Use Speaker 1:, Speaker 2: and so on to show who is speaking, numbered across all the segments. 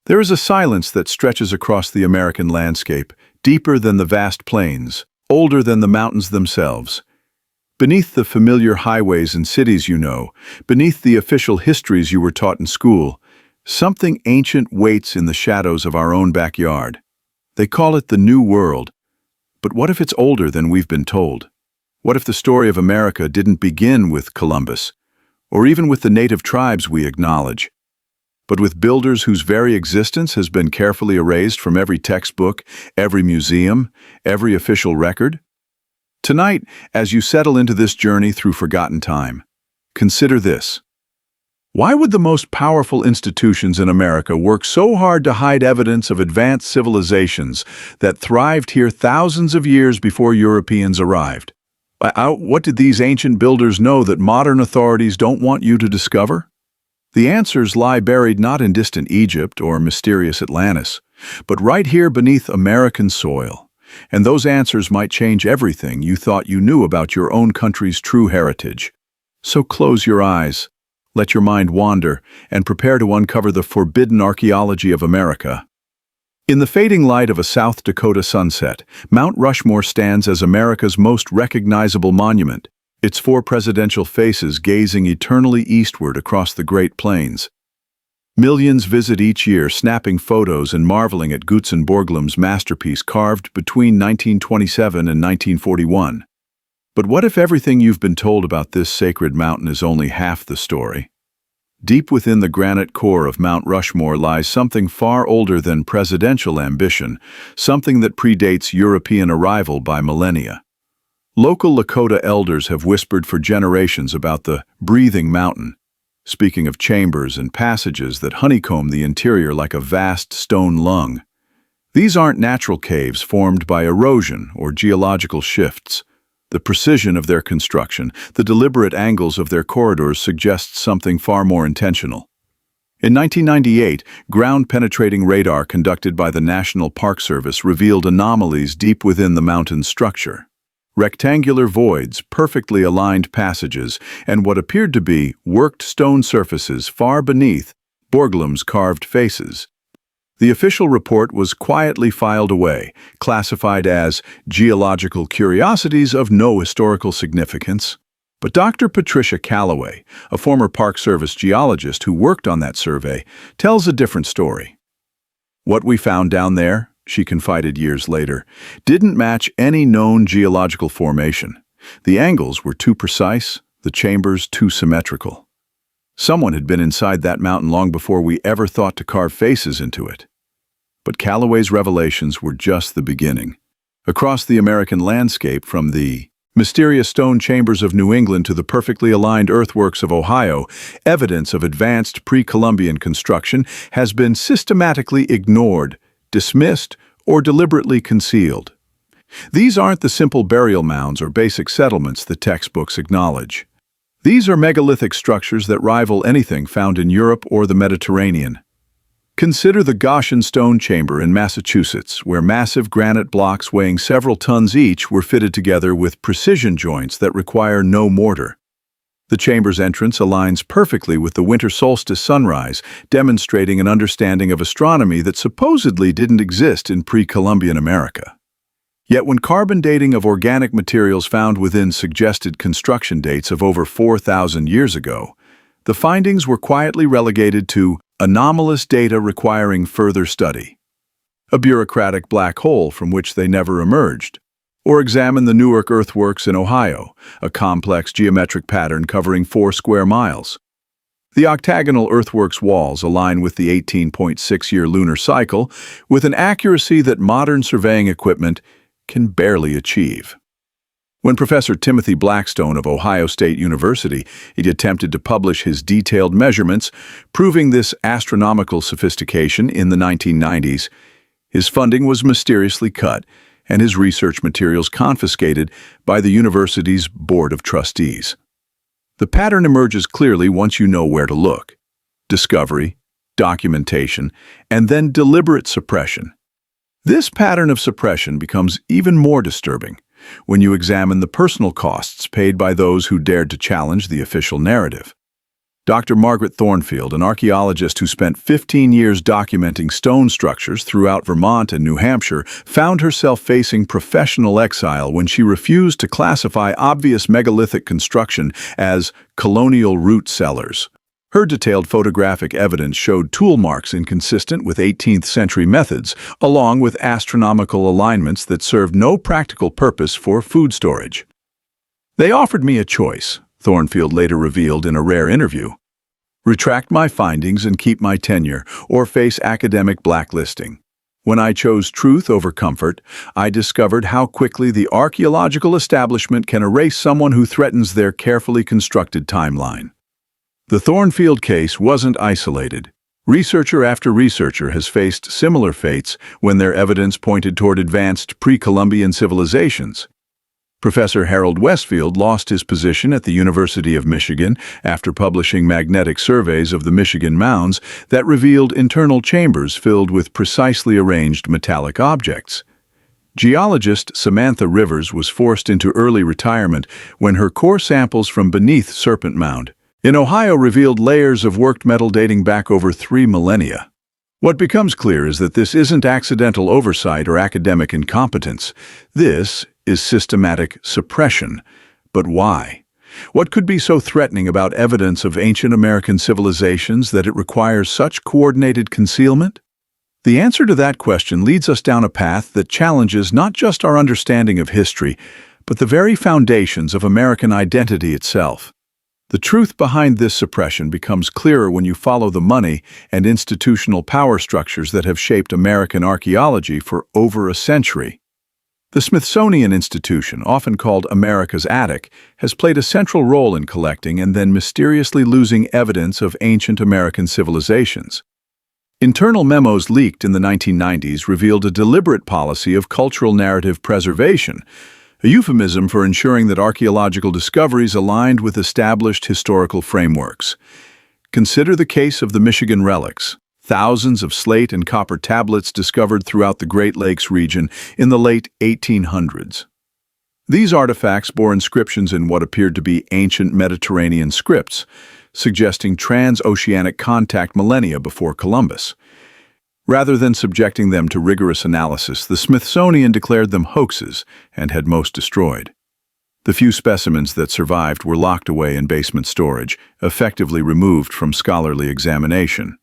Speaker 1: There is a silence that stretches across the American landscape, deeper than the vast plains, older than the mountains themselves. Beneath the familiar highways and cities you know, beneath the official histories you were taught in school, something ancient waits in the shadows of our own backyard. They call it the New World. But what if it's older than we've been told? What if the story of America didn't begin with Columbus, or even with the native tribes we acknowledge, but with builders whose very existence has been carefully erased from every textbook, every museum, every official record? Tonight, as you settle into this journey through forgotten time, consider this. Why would the most powerful institutions in America work so hard to hide evidence of advanced civilizations that thrived here thousands of years before Europeans arrived? What did these ancient builders know that modern authorities don't want you to discover? The answers lie buried not in distant Egypt or mysterious Atlantis, but right here beneath American soil. And those answers might change everything you thought you knew about your own country's true heritage. So close your eyes, let your mind wander, and prepare to uncover the forbidden archaeology of America. In the fading light of a South Dakota sunset, Mount Rushmore stands as America's most recognizable monument, its four presidential faces gazing eternally eastward across the Great Plains. Millions visit each year, snapping photos and marveling at Gutzon Borglum's masterpiece carved between 1927 and 1941. But what if everything you've been told about this sacred mountain is only half the story? Deep within the granite core of Mount Rushmore lies something far older than presidential ambition, something that predates European arrival by millennia. Local Lakota elders have whispered for generations about the breathing mountain, speaking of chambers and passages that honeycomb the interior like a vast stone lung. These aren't natural caves formed by erosion or geological shifts. The precision of their construction, the deliberate angles of their corridors suggests something far more intentional. In 1998, ground-penetrating radar conducted by the National Park Service revealed anomalies deep within the mountain's structure. Rectangular voids, perfectly aligned passages, and what appeared to be worked stone surfaces far beneath Borglum's carved faces. The official report was quietly filed away, classified as geological curiosities of no historical significance. But Dr. Patricia Calloway, a former Park Service geologist who worked on that survey, tells a different story. What we found down there, she confided years later, didn't match any known geological formation. The angles were too precise, the chambers too symmetrical. Someone had been inside that mountain long before we ever thought to carve faces into it. But Calloway's revelations were just the beginning. Across the American landscape, from the mysterious stone chambers of New England to the perfectly aligned earthworks of Ohio, evidence of advanced pre-Columbian construction has been systematically ignored, dismissed, or deliberately concealed. These aren't the simple burial mounds or basic settlements the textbooks acknowledge. These are megalithic structures that rival anything found in Europe or the Mediterranean. Consider the Goshen Stone Chamber in Massachusetts, where massive granite blocks weighing several tons each were fitted together with precision joints that require no mortar. The chamber's entrance aligns perfectly with the winter solstice sunrise, demonstrating an understanding of astronomy that supposedly didn't exist in pre-Columbian America. Yet when carbon dating of organic materials found within suggested construction dates of over 4,000 years ago, the findings were quietly relegated to anomalous data requiring further study, a bureaucratic black hole from which they never emerged. Or examine the Newark earthworks in Ohio, a complex geometric pattern covering 4 square miles. The octagonal earthworks walls align with the 18.6-year lunar cycle with an accuracy that modern surveying equipment can barely achieve. When Professor Timothy Blackstone of Ohio State University attempted to publish his detailed measurements proving this astronomical sophistication in the 1990s, his funding was mysteriously cut and his research materials confiscated by the university's Board of Trustees. The pattern emerges clearly once you know where to look: discovery, documentation, and then deliberate suppression. This pattern of suppression becomes even more disturbing when you examine the personal costs paid by those who dared to challenge the official narrative. Dr. Margaret Thornfield, an archaeologist who spent 15 years documenting stone structures throughout Vermont and New Hampshire, found herself facing professional exile when she refused to classify obvious megalithic construction as colonial root cellars. Her detailed photographic evidence showed tool marks inconsistent with 18th century methods, along with astronomical alignments that served no practical purpose for food storage. "They offered me a choice," Thornfield later revealed in a rare interview. "Retract my findings and keep my tenure, or face academic blacklisting. When I chose truth over comfort, I discovered how quickly the archaeological establishment can erase someone who threatens their carefully constructed timeline." The Thornfield case wasn't isolated. Researcher after researcher has faced similar fates when their evidence pointed toward advanced pre-Columbian civilizations. Professor Harold Westfield lost his position at the University of Michigan after publishing magnetic surveys of the Michigan mounds that revealed internal chambers filled with precisely arranged metallic objects. Geologist Samantha Rivers was forced into early retirement when her core samples from beneath Serpent Mound in Ohio revealed layers of worked metal dating back over 3 millennia. What becomes clear is that this isn't accidental oversight or academic incompetence. This is systematic suppression. But why? What could be so threatening about evidence of ancient American civilizations that it requires such coordinated concealment? The answer to that question leads us down a path that challenges not just our understanding of history, but the very foundations of American identity itself. The truth behind this suppression becomes clearer when you follow the money and institutional power structures that have shaped American archaeology for over a century. The Smithsonian Institution, often called America's Attic, has played a central role in collecting and then mysteriously losing evidence of ancient American civilizations. Internal memos leaked in the 1990s revealed a deliberate policy of cultural narrative preservation, a euphemism for ensuring that archaeological discoveries aligned with established historical frameworks. Consider the case of the Michigan relics, thousands of slate and copper tablets discovered throughout the Great Lakes region in the late 1800s. These artifacts bore inscriptions in what appeared to be ancient Mediterranean scripts, suggesting transoceanic contact millennia before Columbus. Rather than subjecting them to rigorous analysis, the Smithsonian declared them hoaxes and had most destroyed. The few specimens that survived were locked away in basement storage, effectively removed from scholarly examination.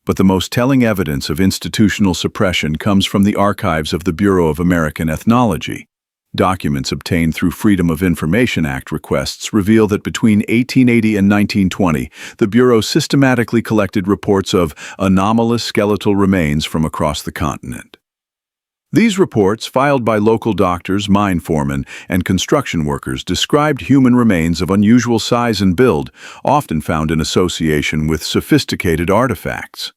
Speaker 1: But the most telling evidence of institutional suppression comes from the archives of the Bureau of American Ethnology. Documents obtained through Freedom of Information Act requests reveal that between 1880 and 1920, the Bureau systematically collected reports of anomalous skeletal remains from across the continent. These reports, filed by local doctors, mine foremen, and construction workers, described human remains of unusual size and build, often found in association with sophisticated artifacts.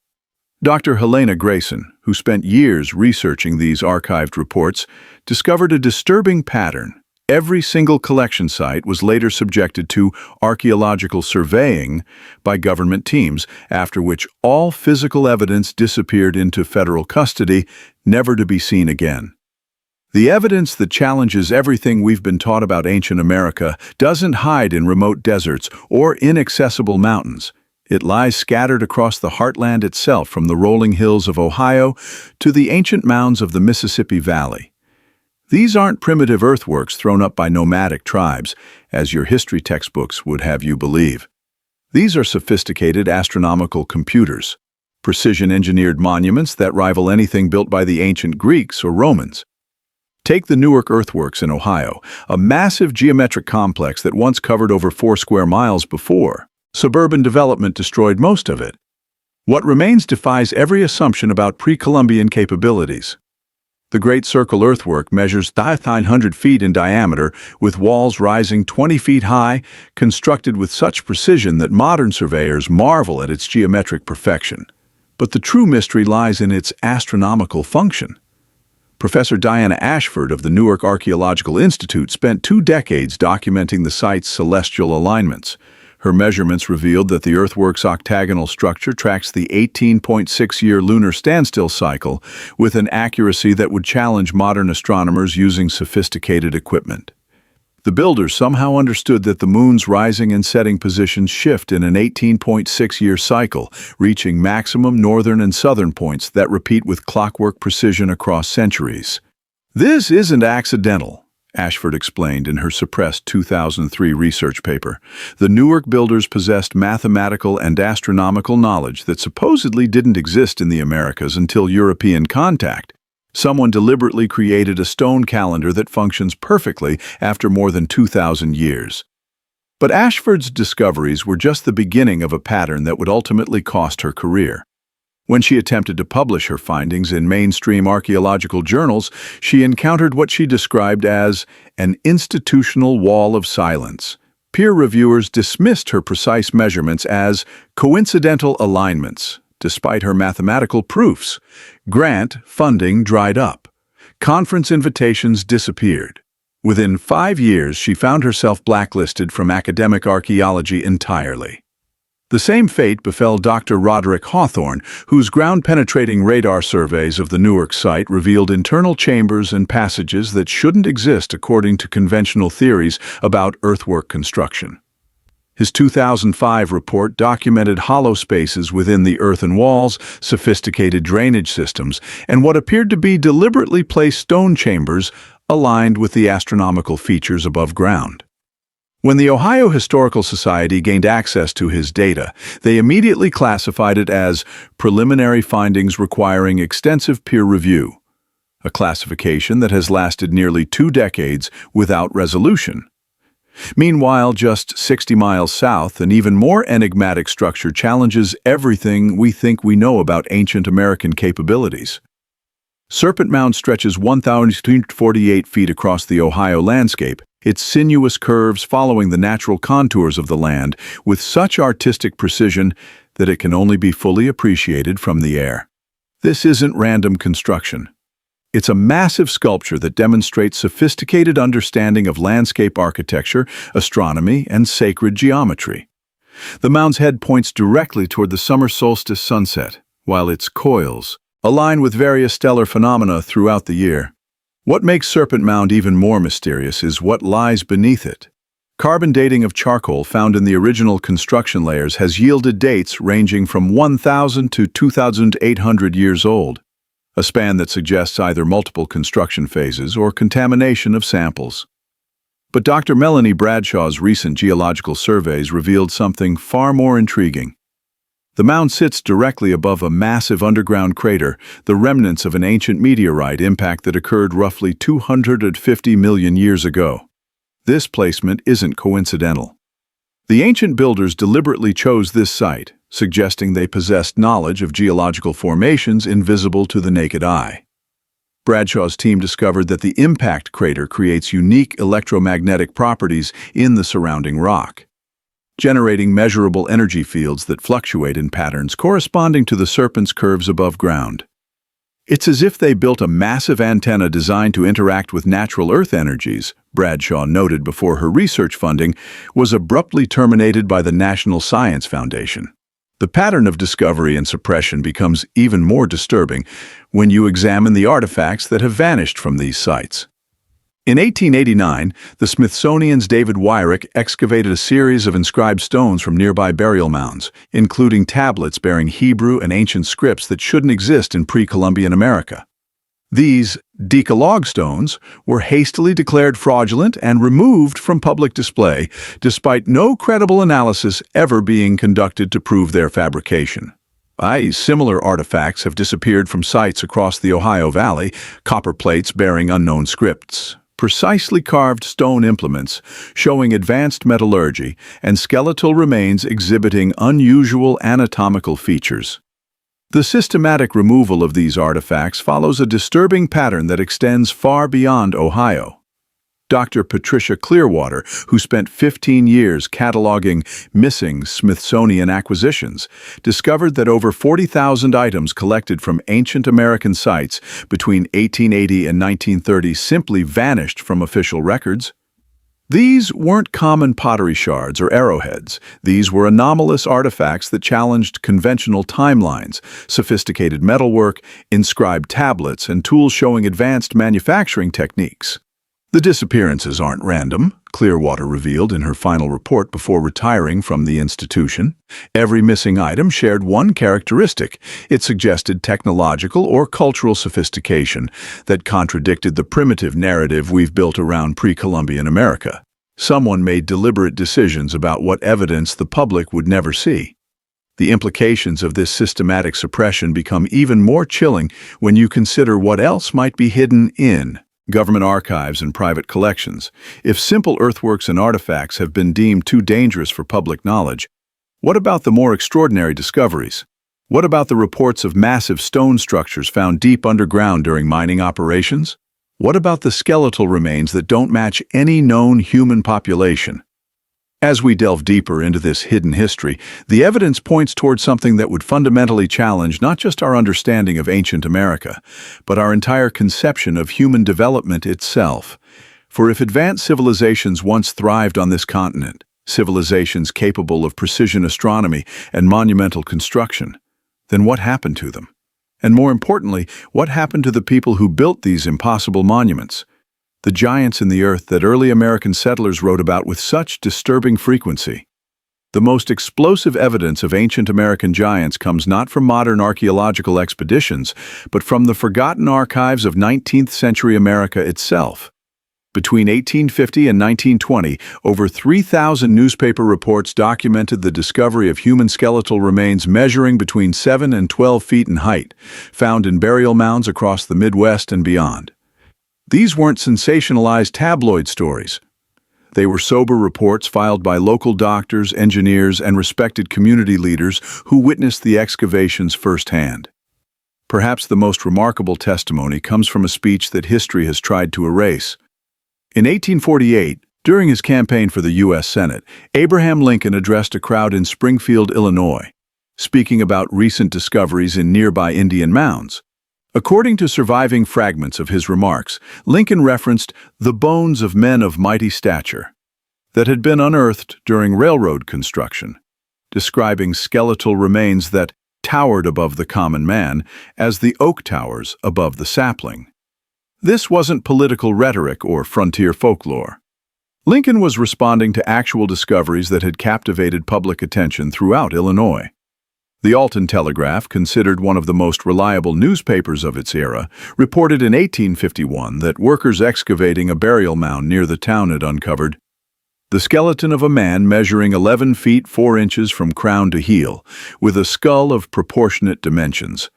Speaker 1: Dr. Helena Grayson, who spent years researching these archived reports, discovered a disturbing pattern. Every single collection site was later subjected to archaeological surveying by government teams, after which all physical evidence disappeared into federal custody, never to be seen again. The evidence that challenges everything we've been taught about ancient America doesn't hide in remote deserts or inaccessible mountains. It lies scattered across the heartland itself, from the rolling hills of Ohio to the ancient mounds of the Mississippi Valley. These aren't primitive earthworks thrown up by nomadic tribes, as your history textbooks would have you believe. These are sophisticated astronomical computers, precision-engineered monuments that rival anything built by the ancient Greeks or Romans. Take the Newark earthworks in Ohio, a massive geometric complex that once covered over 4 square miles before suburban development destroyed most of it. What remains defies every assumption about pre-Columbian capabilities. The Great Circle earthwork measures 900 feet in diameter, with walls rising 20 feet high, constructed with such precision that modern surveyors marvel at its geometric perfection. But the true mystery lies in its astronomical function. Professor Diana Ashford of the Newark Archaeological Institute spent 2 decades documenting the site's celestial alignments. Her measurements revealed that the earthwork's octagonal structure tracks the 18.6-year lunar standstill cycle with an accuracy that would challenge modern astronomers using sophisticated equipment. The builders somehow understood that the moon's rising and setting positions shift in an 18.6-year cycle, reaching maximum northern and southern points that repeat with clockwork precision across centuries. This isn't accidental, Ashford explained in her suppressed 2003 research paper. The Newark builders possessed mathematical and astronomical knowledge that supposedly didn't exist in the Americas until European contact. Someone deliberately created a stone calendar that functions perfectly after more than 2,000 years. But Ashford's discoveries were just the beginning of a pattern that would ultimately cost her career. When she attempted to publish her findings in mainstream archaeological journals, she encountered what she described as an institutional wall of silence. Peer reviewers dismissed her precise measurements as coincidental alignments. Despite her mathematical proofs, grant funding dried up. Conference invitations disappeared. Within 5 years, she found herself blacklisted from academic archaeology entirely. The same fate befell Dr. Roderick Hawthorne, whose ground-penetrating radar surveys of the Newark site revealed internal chambers and passages that shouldn't exist according to conventional theories about earthwork construction. His 2005 report documented hollow spaces within the earthen walls, sophisticated drainage systems, and what appeared to be deliberately placed stone chambers aligned with the astronomical features above ground. When the Ohio Historical Society gained access to his data, they immediately classified it as preliminary findings requiring extensive peer review, a classification that has lasted nearly 2 decades without resolution. Meanwhile, just 60 miles south, an even more enigmatic structure challenges everything we think we know about ancient American capabilities. Serpent Mound stretches 1,048 feet across the Ohio landscape, its sinuous curves following the natural contours of the land with such artistic precision that it can only be fully appreciated from the air. This isn't random construction. It's a massive sculpture that demonstrates sophisticated understanding of landscape architecture, astronomy, and sacred geometry. The mound's head points directly toward the summer solstice sunset, while its coils align with various stellar phenomena throughout the year. What makes Serpent Mound even more mysterious is what lies beneath it. Carbon dating of charcoal found in the original construction layers has yielded dates ranging from 1,000 to 2,800 years old. A span that suggests either multiple construction phases or contamination of samples. But Dr. Melanie Bradshaw's recent geological surveys revealed something far more intriguing. The mound sits directly above a massive underground crater, the remnants of an ancient meteorite impact that occurred roughly 250 million years ago. This placement isn't coincidental. The ancient builders deliberately chose this site, suggesting they possessed knowledge of geological formations invisible to the naked eye. Bradshaw's team discovered that the impact crater creates unique electromagnetic properties in the surrounding rock, generating measurable energy fields that fluctuate in patterns corresponding to the serpent's curves above ground. It's as if they built a massive antenna designed to interact with natural Earth energies, Bradshaw noted before her research funding was abruptly terminated by the National Science Foundation. The pattern of discovery and suppression becomes even more disturbing when you examine the artifacts that have vanished from these sites. In 1889, the Smithsonian's David Wyrick excavated a series of inscribed stones from nearby burial mounds, including tablets bearing Hebrew and ancient scripts that shouldn't exist in pre-Columbian America. These Decalogue stones were hastily declared fraudulent and removed from public display, despite no credible analysis ever being conducted to prove their fabrication. Similar artifacts have disappeared from sites across the Ohio Valley, copper plates bearing unknown scripts, precisely carved stone implements showing advanced metallurgy, and skeletal remains exhibiting unusual anatomical features. The systematic removal of these artifacts follows a disturbing pattern that extends far beyond Ohio. Dr. Patricia Clearwater, who spent 15 years cataloging missing Smithsonian acquisitions, discovered that over 40,000 items collected from ancient American sites between 1880 and 1930 simply vanished from official records. These weren't common pottery shards or arrowheads. These were anomalous artifacts that challenged conventional timelines, sophisticated metalwork, inscribed tablets, and tools showing advanced manufacturing techniques. The disappearances aren't random, Clearwater revealed in her final report before retiring from the institution. Every missing item shared one characteristic. It suggested technological or cultural sophistication that contradicted the primitive narrative we've built around pre-Columbian America. Someone made deliberate decisions about what evidence the public would never see. The implications of this systematic suppression become even more chilling when you consider what else might be hidden in government archives and private collections. If simple earthworks and artifacts have been deemed too dangerous for public knowledge, what about the more extraordinary discoveries? What about the reports of massive stone structures found deep underground during mining operations? What about the skeletal remains that don't match any known human population? As we delve deeper into this hidden history, the evidence points towards something that would fundamentally challenge not just our understanding of ancient America, but our entire conception of human development itself. For if advanced civilizations once thrived on this continent, civilizations capable of precision astronomy and monumental construction, then what happened to them? And more importantly, what happened to the people who built these impossible monuments? The giants in the earth that early American settlers wrote about with such disturbing frequency. The most explosive evidence of ancient American giants comes not from modern archaeological expeditions, but from the forgotten archives of 19th century America itself. Between 1850 and 1920, over 3,000 newspaper reports documented the discovery of human skeletal remains measuring between 7 and 12 feet in height, found in burial mounds across the Midwest and beyond. These weren't sensationalized tabloid stories. They were sober reports filed by local doctors, engineers, and respected community leaders who witnessed the excavations firsthand. Perhaps the most remarkable testimony comes from a speech that history has tried to erase. In 1848, during his campaign for the U.S. Senate, Abraham Lincoln addressed a crowd in Springfield, Illinois, speaking about recent discoveries in nearby Indian mounds. According to surviving fragments of his remarks, Lincoln referenced the bones of men of mighty stature that had been unearthed during railroad construction, describing skeletal remains that towered above the common man as the oak towers above the sapling. This wasn't political rhetoric or frontier folklore. Lincoln was responding to actual discoveries that had captivated public attention throughout Illinois. The Alton Telegraph, considered one of the most reliable newspapers of its era, reported in 1851 that workers excavating a burial mound near the town had uncovered the skeleton of a man measuring 11 feet 4 inches from crown to heel, with a skull of proportionate dimensions.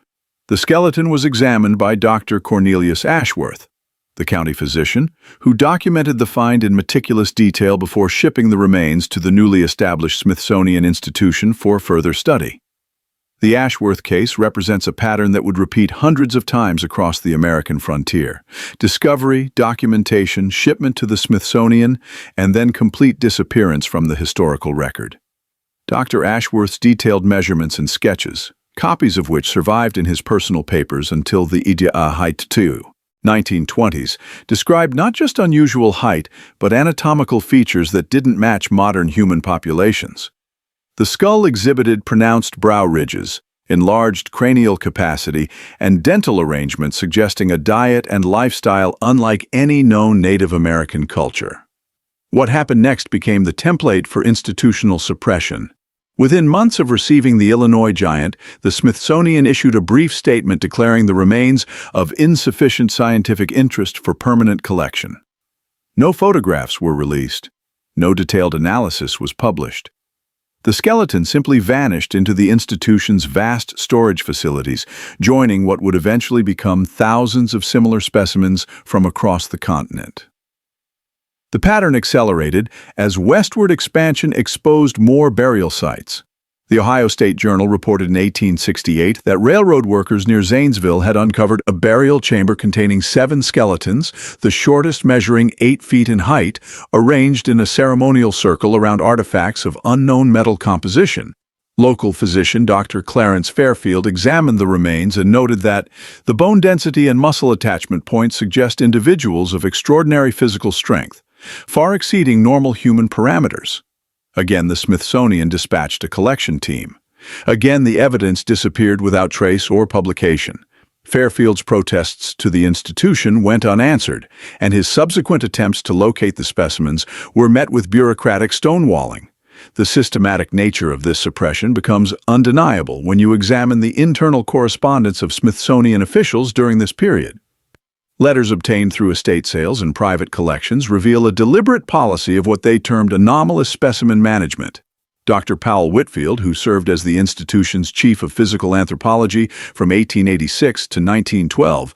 Speaker 1: The skeleton was examined by Dr. Cornelius Ashworth, the county physician, who documented the find in meticulous detail before shipping the remains to the newly established Smithsonian Institution for further study. The Ashworth case represents a pattern that would repeat hundreds of times across the American frontier. Discovery, documentation, shipment to the Smithsonian, and then complete disappearance from the historical record. Dr. Ashworth's detailed measurements and sketches, copies of which survived in his personal papers until the height 1920s, described not just unusual height, but anatomical features that didn't match modern human populations. The skull exhibited pronounced brow ridges, enlarged cranial capacity, and dental arrangements suggesting a diet and lifestyle unlike any known Native American culture. What happened next became the template for institutional suppression. Within months of receiving the Illinois giant, the Smithsonian issued a brief statement declaring the remains of insufficient scientific interest for permanent collection. No photographs were released. No detailed analysis was published. The skeleton simply vanished into the institution's vast storage facilities, joining what would eventually become thousands of similar specimens from across the continent. The pattern accelerated as westward expansion exposed more burial sites. The Ohio State Journal reported in 1868 that railroad workers near Zanesville had uncovered a burial chamber containing 7 skeletons, the shortest measuring 8 feet in height, arranged in a ceremonial circle around artifacts of unknown metal composition. Local physician Dr. Clarence Fairfield examined the remains and noted that the bone density and muscle attachment points suggest individuals of extraordinary physical strength, far exceeding normal human parameters. Again, the Smithsonian dispatched a collection team. Again, the evidence disappeared without trace or publication. Fairfield's protests to the institution went unanswered, and his subsequent attempts to locate the specimens were met with bureaucratic stonewalling. The systematic nature of this suppression becomes undeniable when you examine the internal correspondence of Smithsonian officials during this period. Letters obtained through estate sales and private collections reveal a deliberate policy of what they termed anomalous specimen management. Dr. Powell Whitfield, who served as the institution's chief of physical anthropology from 1886 to 1912,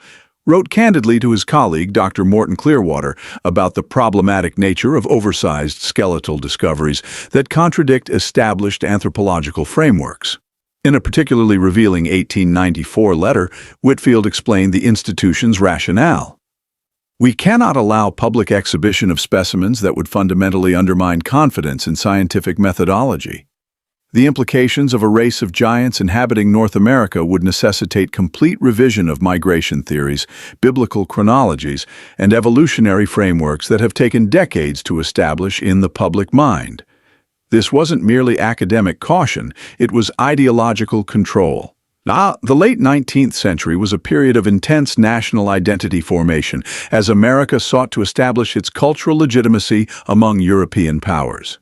Speaker 1: wrote candidly to his colleague, Dr. Morton Clearwater, about the problematic nature of oversized skeletal discoveries that contradict established anthropological frameworks. In a particularly revealing 1894 letter, Whitfield explained the institution's rationale. "We cannot allow public exhibition of specimens that would fundamentally undermine confidence in scientific methodology. The implications of a race of giants inhabiting North America would necessitate complete revision of migration theories, biblical chronologies, and evolutionary frameworks that have taken decades to establish in the public mind." This wasn't merely academic caution, it was ideological control. The late 19th century was a period of intense national identity formation as America sought to establish its cultural legitimacy among European powers.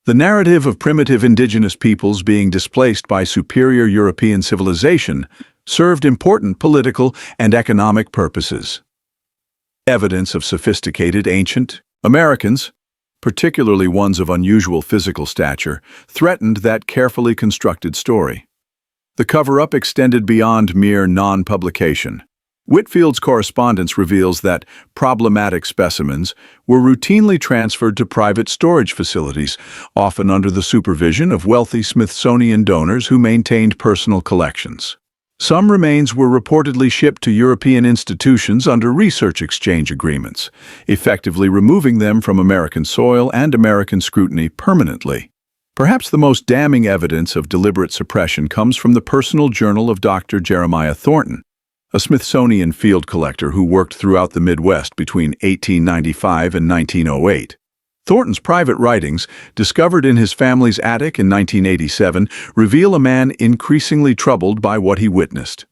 Speaker 1: The narrative of primitive indigenous peoples being displaced by superior European civilization served important political and economic purposes. Evidence of sophisticated ancient Americans, particularly ones of unusual physical stature, threatened that carefully constructed story. The cover-up extended beyond mere non-publication. Whitfield's correspondence reveals that problematic specimens were routinely transferred to private storage facilities, often under the supervision of wealthy Smithsonian donors who maintained personal collections. Some remains were reportedly shipped to European institutions under research exchange agreements, effectively removing them from American soil and American scrutiny permanently. Perhaps the most damning evidence of deliberate suppression comes from the personal journal of Dr. Jeremiah Thornton, a Smithsonian field collector who worked throughout the Midwest between 1895 and 1908. Thornton's private writings, discovered in his family's attic in 1987, reveal a man increasingly troubled by what he witnessed.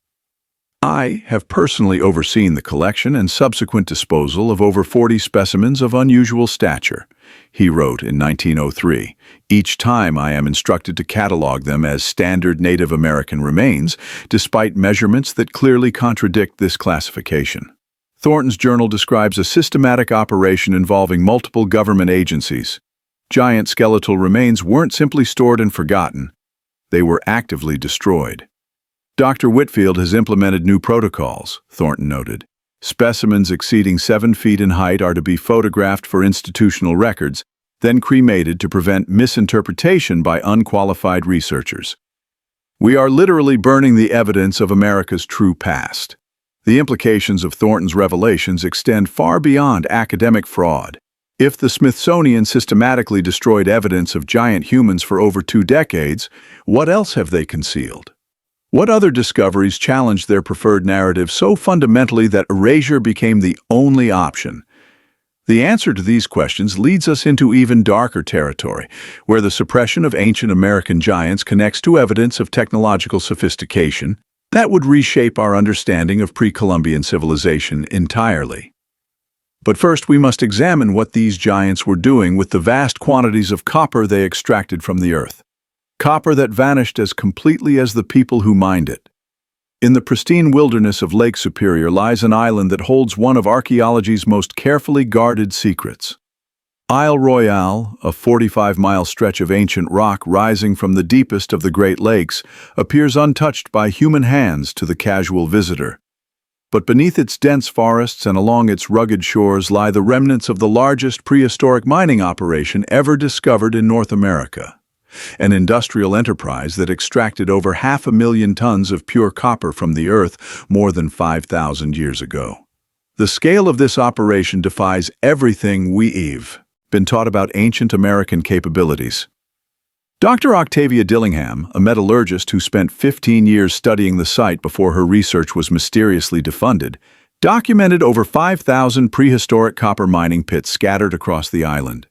Speaker 1: "I have personally overseen the collection and subsequent disposal of over 40 specimens of unusual stature," he wrote in 1903. "Each time I am instructed to catalog them as standard Native American remains, despite measurements that clearly contradict this classification." Thornton's journal describes a systematic operation involving multiple government agencies. Giant skeletal remains weren't simply stored and forgotten. They were actively destroyed. Dr. Whitfield has implemented new protocols, Thornton noted. Specimens exceeding 7 feet in height are to be photographed for institutional records, then cremated to prevent misinterpretation by unqualified researchers. "We are literally burning the evidence of America's true past." The implications of Thornton's revelations extend far beyond academic fraud. If the Smithsonian systematically destroyed evidence of giant humans for over 2 decades, what else have they concealed? What other discoveries challenged their preferred narrative so fundamentally that erasure became the only option? The answer to these questions leads us into even darker territory, where the suppression of ancient American giants connects to evidence of technological sophistication that would reshape our understanding of pre-Columbian civilization entirely. But first, we must examine what these giants were doing with the vast quantities of copper they extracted from the earth. Copper that vanished as completely as the people who mined it. In the pristine wilderness of Lake Superior lies an island that holds one of archaeology's most carefully guarded secrets. Isle Royale, a 45-mile stretch of ancient rock rising from the deepest of the Great Lakes, appears untouched by human hands to the casual visitor. But beneath its dense forests and along its rugged shores lie the remnants of the largest prehistoric mining operation ever discovered in North America. An industrial enterprise that extracted over 500,000 tons of pure copper from the earth more than 5,000 years ago. The scale of this operation defies everything we've been taught about ancient American capabilities. Dr. Octavia Dillingham, a metallurgist who spent 15 years studying the site before her research was mysteriously defunded, documented over 5,000 prehistoric copper mining pits scattered across the island.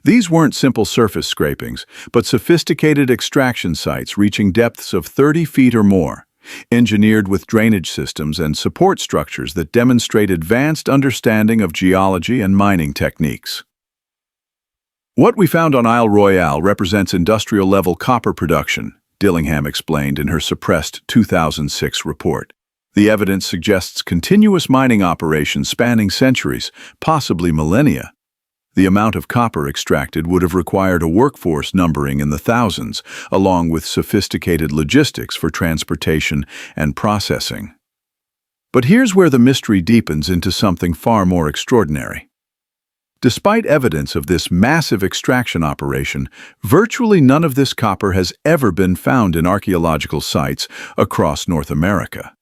Speaker 1: These weren't simple surface scrapings, but sophisticated extraction sites reaching depths of 30 feet or more. engineered with drainage systems and support structures that demonstrate advanced understanding of geology and mining techniques. What we found on Isle Royale represents industrial-level copper production, Dillingham explained in her suppressed 2006 report. The evidence suggests continuous mining operations spanning centuries, possibly millennia. The amount of copper extracted would have required a workforce numbering in the thousands, along with sophisticated logistics for transportation and processing. But here's where the mystery deepens into something far more extraordinary. Despite evidence of this massive extraction operation, virtually none of this copper has ever been found in archaeological sites across North America.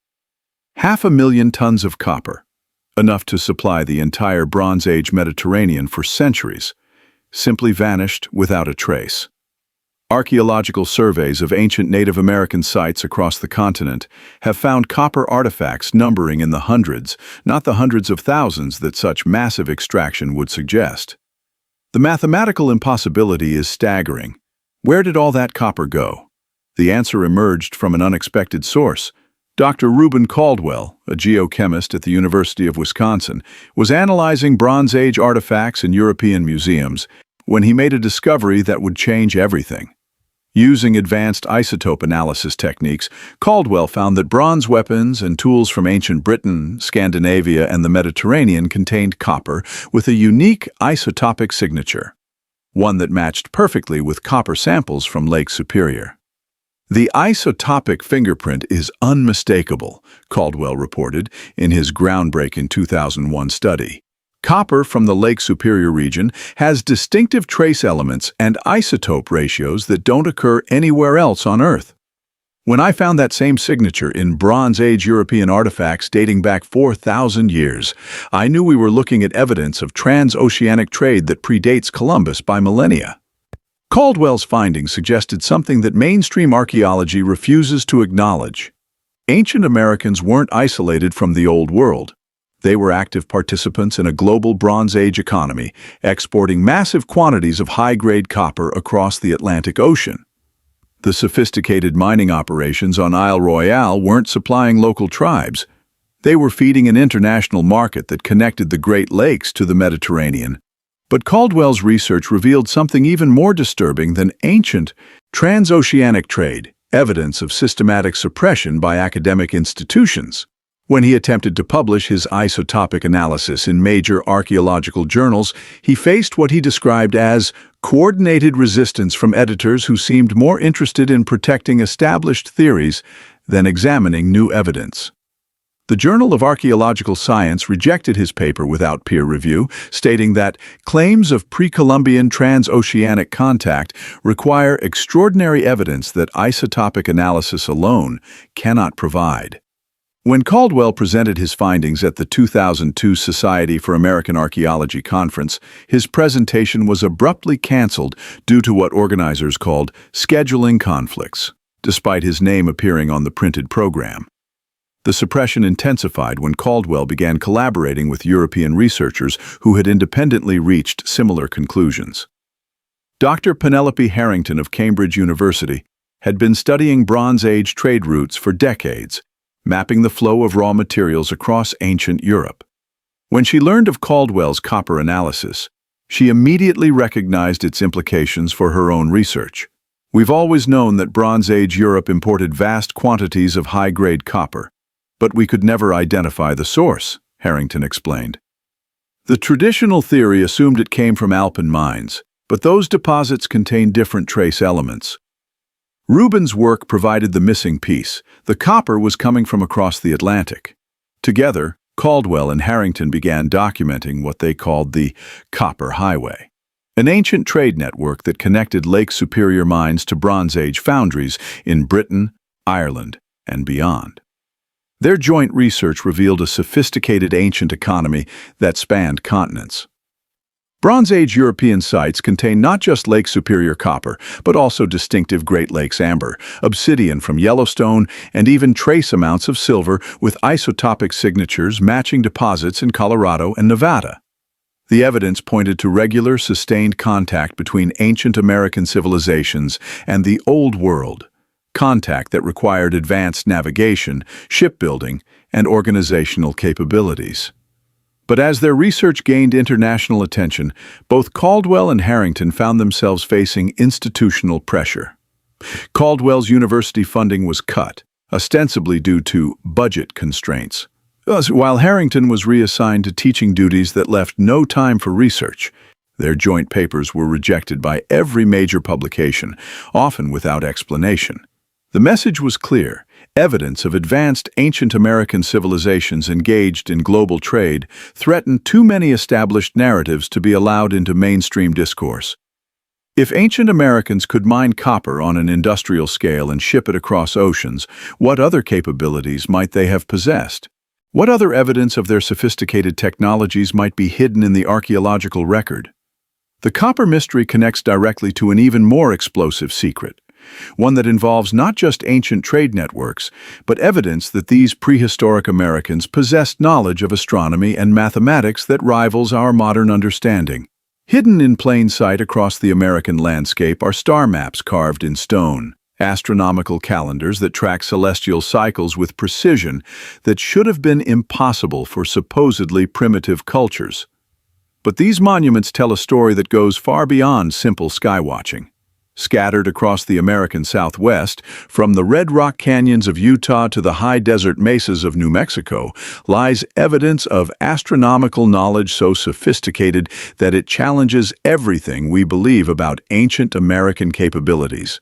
Speaker 1: 500,000 tons of copper, enough to supply the entire Bronze Age Mediterranean for centuries, simply vanished without a trace. Archaeological surveys of ancient Native American sites across the continent have found copper artifacts numbering in the hundreds, not the hundreds of thousands that such massive extraction would suggest. The mathematical impossibility is staggering. Where did all that copper go? The answer emerged from an unexpected source. Dr. Reuben Caldwell, a geochemist at the University of Wisconsin, was analyzing Bronze Age artifacts in European museums when he made a discovery that would change everything. Using advanced isotope analysis techniques, Caldwell found that bronze weapons and tools from ancient Britain, Scandinavia, and the Mediterranean contained copper with a unique isotopic signature, one that matched perfectly with copper samples from Lake Superior. The isotopic fingerprint is unmistakable, Caldwell reported in his groundbreaking 2001 study. Copper from the Lake Superior region has distinctive trace elements and isotope ratios that don't occur anywhere else on Earth. When I found that same signature in Bronze Age European artifacts dating back 4,000 years, I knew we were looking at evidence of transoceanic trade that predates Columbus by millennia. Caldwell's findings suggested something that mainstream archaeology refuses to acknowledge. Ancient Americans weren't isolated from the Old World. They were active participants in a global Bronze Age economy, exporting massive quantities of high-grade copper across the Atlantic Ocean. The sophisticated mining operations on Isle Royale weren't supplying local tribes. They were feeding an international market that connected the Great Lakes to the Mediterranean. But Caldwell's research revealed something even more disturbing than ancient transoceanic trade, evidence of systematic suppression by academic institutions. When he attempted to publish his isotopic analysis in major archaeological journals, he faced what he described as coordinated resistance from editors who seemed more interested in protecting established theories than examining new evidence. The Journal of Archaeological Science rejected his paper without peer review, stating that claims of pre-Columbian transoceanic contact require extraordinary evidence that isotopic analysis alone cannot provide. When Caldwell presented his findings at the 2002 Society for American Archaeology conference, his presentation was abruptly canceled due to what organizers called scheduling conflicts, despite his name appearing on the printed program. The suppression intensified when Caldwell began collaborating with European researchers who had independently reached similar conclusions. Dr. Penelope Harrington of Cambridge University had been studying Bronze Age trade routes for decades, mapping the flow of raw materials across ancient Europe. When she learned of Caldwell's copper analysis, she immediately recognized its implications for her own research. We've always known that Bronze Age Europe imported vast quantities of high-grade copper, but we could never identify the source, Harrington explained. The traditional theory assumed it came from Alpine mines, but those deposits contain different trace elements. Reuben's work provided the missing piece. The copper was coming from across the Atlantic. Together, Caldwell and Harrington began documenting what they called the Copper Highway, an ancient trade network that connected Lake Superior mines to Bronze Age foundries in Britain, Ireland, and beyond. Their joint research revealed a sophisticated ancient economy that spanned continents. Bronze Age European sites contain not just Lake Superior copper, but also distinctive Great Lakes amber, obsidian from Yellowstone, and even trace amounts of silver with isotopic signatures matching deposits in Colorado and Nevada. The evidence pointed to regular, sustained contact between ancient American civilizations and the Old World. contact that required advanced navigation, shipbuilding, and organizational capabilities. But as their research gained international attention, both Caldwell and Harrington found themselves facing institutional pressure. Caldwell's university funding was cut, ostensibly due to budget constraints, while Harrington was reassigned to teaching duties that left no time for research. Their joint papers were rejected by every major publication, often without explanation. The message was clear: evidence of advanced ancient American civilizations engaged in global trade threatened too many established narratives to be allowed into mainstream discourse. If ancient Americans could mine copper on an industrial scale and ship it across oceans, what other capabilities might they have possessed? What other evidence of their sophisticated technologies might be hidden in the archaeological record? The copper mystery connects directly to an even more explosive secret, one that involves not just ancient trade networks, but evidence that these prehistoric Americans possessed knowledge of astronomy and mathematics that rivals our modern understanding. Hidden in plain sight across the American landscape are star maps carved in stone, astronomical calendars that track celestial cycles with precision that should have been impossible for supposedly primitive cultures. But these monuments tell a story that goes far beyond simple skywatching. Scattered across the American Southwest, from the red rock canyons of Utah to the high desert mesas of New Mexico, lies evidence of astronomical knowledge so sophisticated that it challenges everything we believe about ancient American capabilities.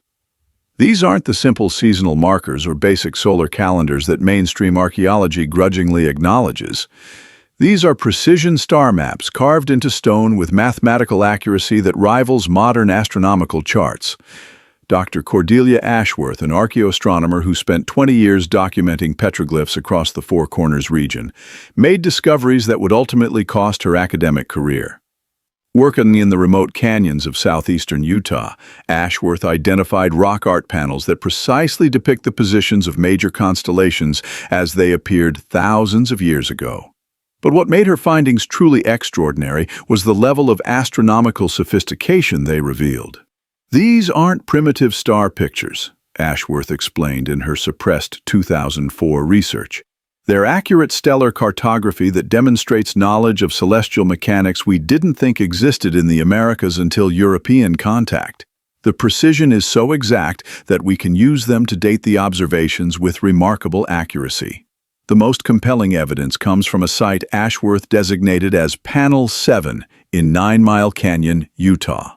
Speaker 1: These aren't the simple seasonal markers or basic solar calendars that mainstream archaeology grudgingly acknowledges. These are precision star maps carved into stone with mathematical accuracy that rivals modern astronomical charts. Dr. Cordelia Ashworth, an archaeoastronomer who spent 20 years documenting petroglyphs across the Four Corners region, made discoveries that would ultimately cost her academic career. Working in the remote canyons of southeastern Utah, Ashworth identified rock art panels that precisely depict the positions of major constellations as they appeared thousands of years ago. But what made her findings truly extraordinary was the level of astronomical sophistication they revealed. These aren't primitive star pictures, Ashworth explained in her suppressed 2004 research. They're accurate stellar cartography that demonstrates knowledge of celestial mechanics we didn't think existed in the Americas until European contact. The precision is so exact that we can use them to date the observations with remarkable accuracy. The most compelling evidence comes from a site Ashworth designated as Panel 7 in 9 Mile Canyon, Utah.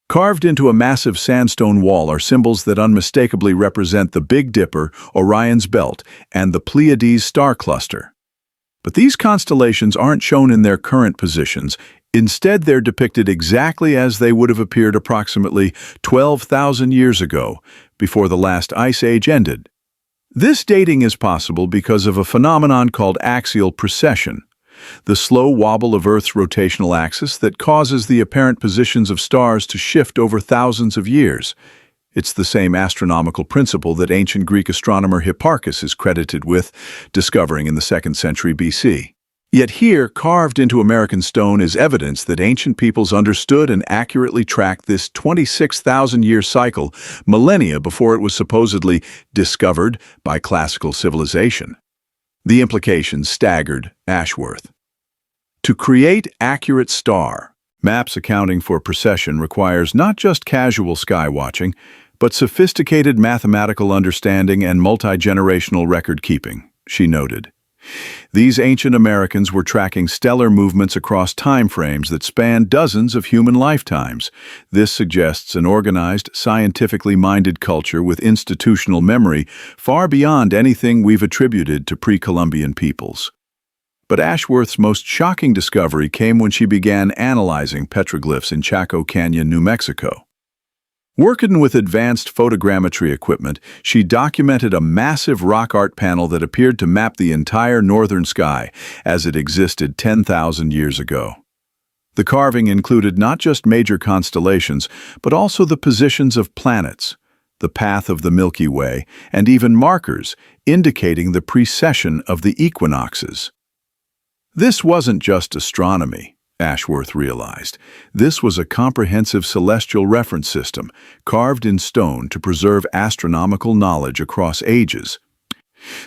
Speaker 1: Carved into a massive sandstone wall are symbols that unmistakably represent the Big Dipper, Orion's Belt, and the Pleiades star cluster. But these constellations aren't shown in their current positions. Instead, they're depicted exactly as they would have appeared approximately 12,000 years ago, before the last ice age ended. This dating is possible because of a phenomenon called axial precession, the slow wobble of Earth's rotational axis that causes the apparent positions of stars to shift over thousands of years. It's the same astronomical principle that ancient Greek astronomer Hipparchus is credited with discovering in the 2nd century BC. Yet here, carved into American stone, is evidence that ancient peoples understood and accurately tracked this 26,000-year cycle, millennia before it was supposedly discovered by classical civilization. The implications staggered Ashworth. To create accurate star maps accounting for precession requires not just casual skywatching, but sophisticated mathematical understanding and multi-generational record-keeping, she noted. These ancient Americans were tracking stellar movements across time frames that span dozens of human lifetimes. This suggests an organized, scientifically minded culture with institutional memory far beyond anything we've attributed to pre-Columbian peoples. But Ashworth's most shocking discovery came when she began analyzing petroglyphs in Chaco Canyon, New Mexico. Working with advanced photogrammetry equipment, she documented a massive rock art panel that appeared to map the entire northern sky as it existed 10,000 years ago. The carving included not just major constellations, but also the positions of planets, the path of the Milky Way, and even markers indicating the precession of the equinoxes. This wasn't just astronomy, Ashworth realized. This was a comprehensive celestial reference system, carved in stone to preserve astronomical knowledge across ages.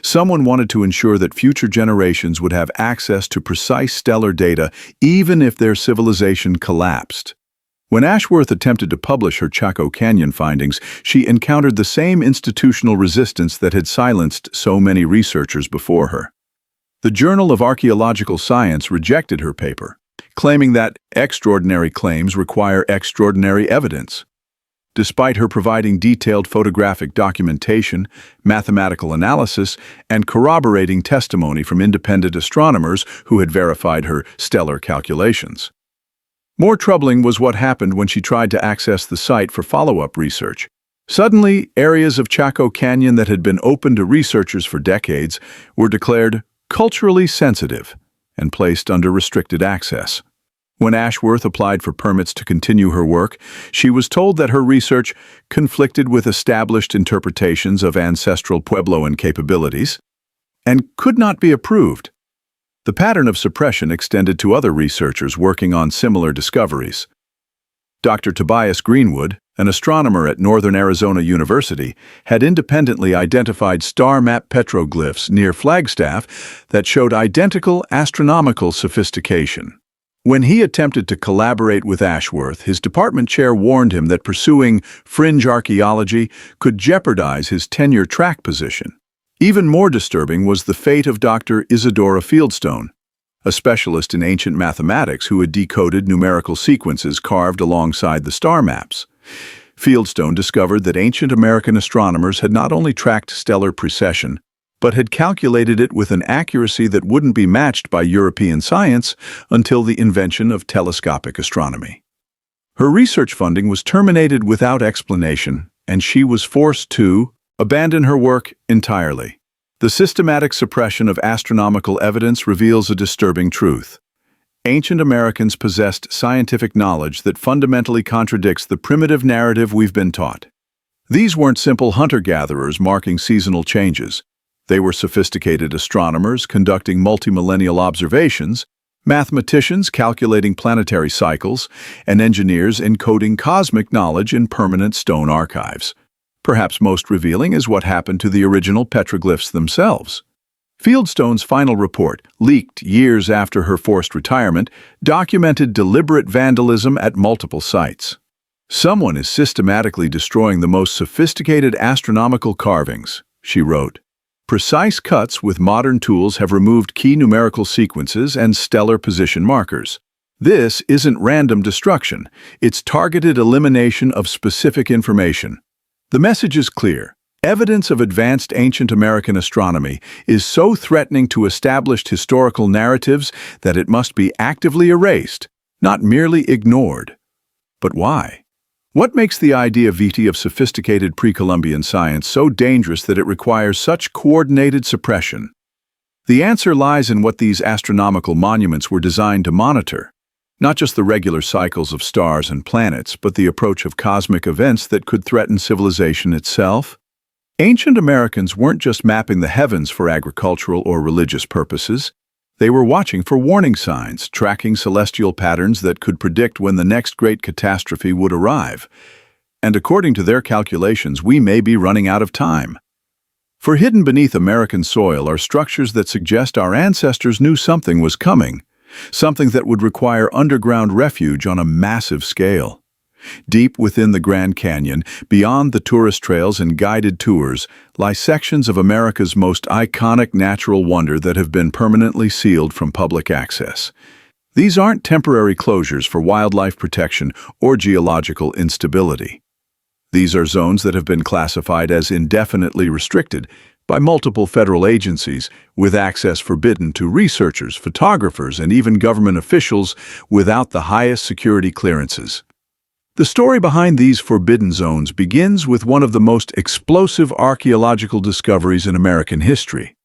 Speaker 1: Someone wanted to ensure that future generations would have access to precise stellar data even if their civilization collapsed. When Ashworth attempted to publish her Chaco Canyon findings, she encountered the same institutional resistance that had silenced so many researchers before her. The Journal of Archaeological Science rejected her paper, claiming that extraordinary claims require extraordinary evidence. Despite her providing detailed photographic documentation, mathematical analysis, and corroborating testimony from independent astronomers who had verified her stellar calculations. More troubling was what happened when she tried to access the site for follow-up research. Suddenly, areas of Chaco Canyon that had been open to researchers for decades were declared culturally sensitive and placed under restricted access. When Ashworth applied for permits to continue her work, she was told that her research conflicted with established interpretations of ancestral Puebloan capabilities and could not be approved. The pattern of suppression extended to other researchers working on similar discoveries. Dr. Tobias Greenwood, an astronomer at Northern Arizona University, had independently identified star map petroglyphs near Flagstaff that showed identical astronomical sophistication. When he attempted to collaborate with Ashworth, his department chair warned him that pursuing fringe archaeology could jeopardize his tenure-track position. Even more disturbing was the fate of Dr. Isadora Fieldstone, a specialist in ancient mathematics who had decoded numerical sequences carved alongside the star maps. Fieldstone discovered that ancient American astronomers had not only tracked stellar precession, but had calculated it with an accuracy that wouldn't be matched by European science until the invention of telescopic astronomy. Her research funding was terminated without explanation, and she was forced to abandon her work entirely. The systematic suppression of astronomical evidence reveals a disturbing truth. Ancient Americans possessed scientific knowledge that fundamentally contradicts the primitive narrative we've been taught. These weren't simple hunter-gatherers marking seasonal changes. They were sophisticated astronomers conducting multimillennial observations, mathematicians calculating planetary cycles, and engineers encoding cosmic knowledge in permanent stone archives. Perhaps most revealing is what happened to the original petroglyphs themselves. Fieldstone's final report, leaked years after her forced retirement, documented deliberate vandalism at multiple sites. "Someone is systematically destroying the most sophisticated astronomical carvings," she wrote. "Precise cuts with modern tools have removed key numerical sequences and stellar position markers. This isn't random destruction, it's targeted elimination of specific information." The message is clear. Evidence of advanced ancient American astronomy is so threatening to established historical narratives that it must be actively erased, not merely ignored. But why? What makes the idea vitae of sophisticated pre-Columbian science so dangerous that it requires such coordinated suppression? The answer lies in what these astronomical monuments were designed to monitor. Not just the regular cycles of stars and planets, but the approach of cosmic events that could threaten civilization itself. Ancient Americans weren't just mapping the heavens for agricultural or religious purposes. They were watching for warning signs, tracking celestial patterns that could predict when the next great catastrophe would arrive. And according to their calculations, we may be running out of time. For hidden beneath American soil are structures that suggest our ancestors knew something was coming, something that would require underground refuge on a massive scale. Deep within the Grand Canyon, beyond the tourist trails and guided tours, lie sections of America's most iconic natural wonder that have been permanently sealed from public access. These aren't temporary closures for wildlife protection or geological instability. These are zones that have been classified as indefinitely restricted by multiple federal agencies, with access forbidden to researchers, photographers, and even government officials without the highest security clearances. The story behind these forbidden zones begins with one of the most explosive archaeological discoveries in American history.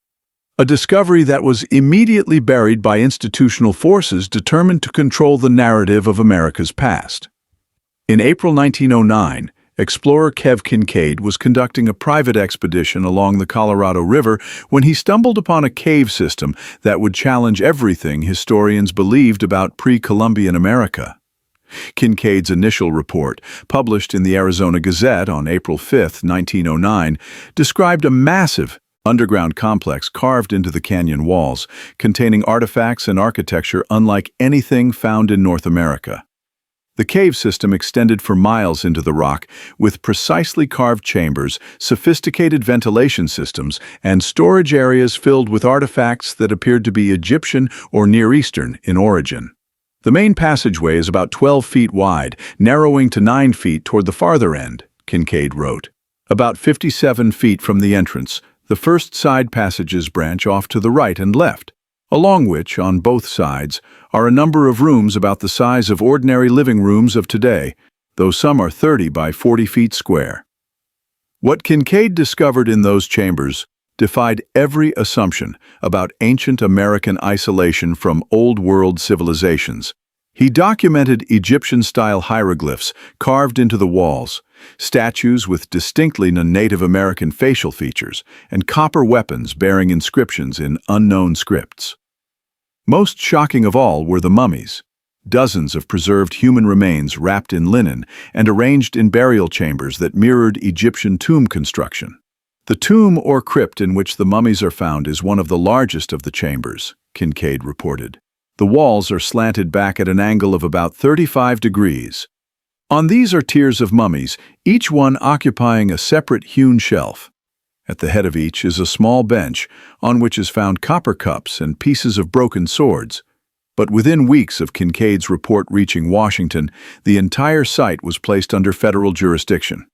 Speaker 1: A discovery that was immediately buried by institutional forces determined to control the narrative of America's past. In April 1909, Explorer Kev Kincaid was conducting a private expedition along the Colorado River when he stumbled upon a cave system that would challenge everything historians believed about pre-Columbian America. Kincaid's initial report, published in the Arizona Gazette on April 5, 1909, described a massive underground complex carved into the canyon walls, containing artifacts and architecture unlike anything found in North America. The cave system extended for miles into the rock, with precisely carved chambers, sophisticated ventilation systems, and storage areas filled with artifacts that appeared to be Egyptian or Near Eastern in origin. The main passageway is about 12 feet wide, narrowing to 9 feet toward the farther end, Kincaid wrote. About 57 feet from the entrance, the first side passages branch off to the right and left, along which, on both sides, are a number of rooms about the size of ordinary living rooms of today, though some are 30 by 40 feet square. What Kincaid discovered in those chambers defied every assumption about ancient American isolation from Old World civilizations. He documented Egyptian-style hieroglyphs carved into the walls, statues with distinctly Native American facial features, and copper weapons bearing inscriptions in unknown scripts. Most shocking of all were the mummies, dozens of preserved human remains wrapped in linen and arranged in burial chambers that mirrored Egyptian tomb construction. The tomb or crypt in which the mummies are found is one of the largest of the chambers, Kincaid reported. The walls are slanted back at an angle of about 35 degrees. On these are tiers of mummies, each one occupying a separate hewn shelf. At the head of each is a small bench, on which is found copper cups and pieces of broken swords. But within weeks of Kincaid's report reaching Washington, the entire site was placed under federal jurisdiction.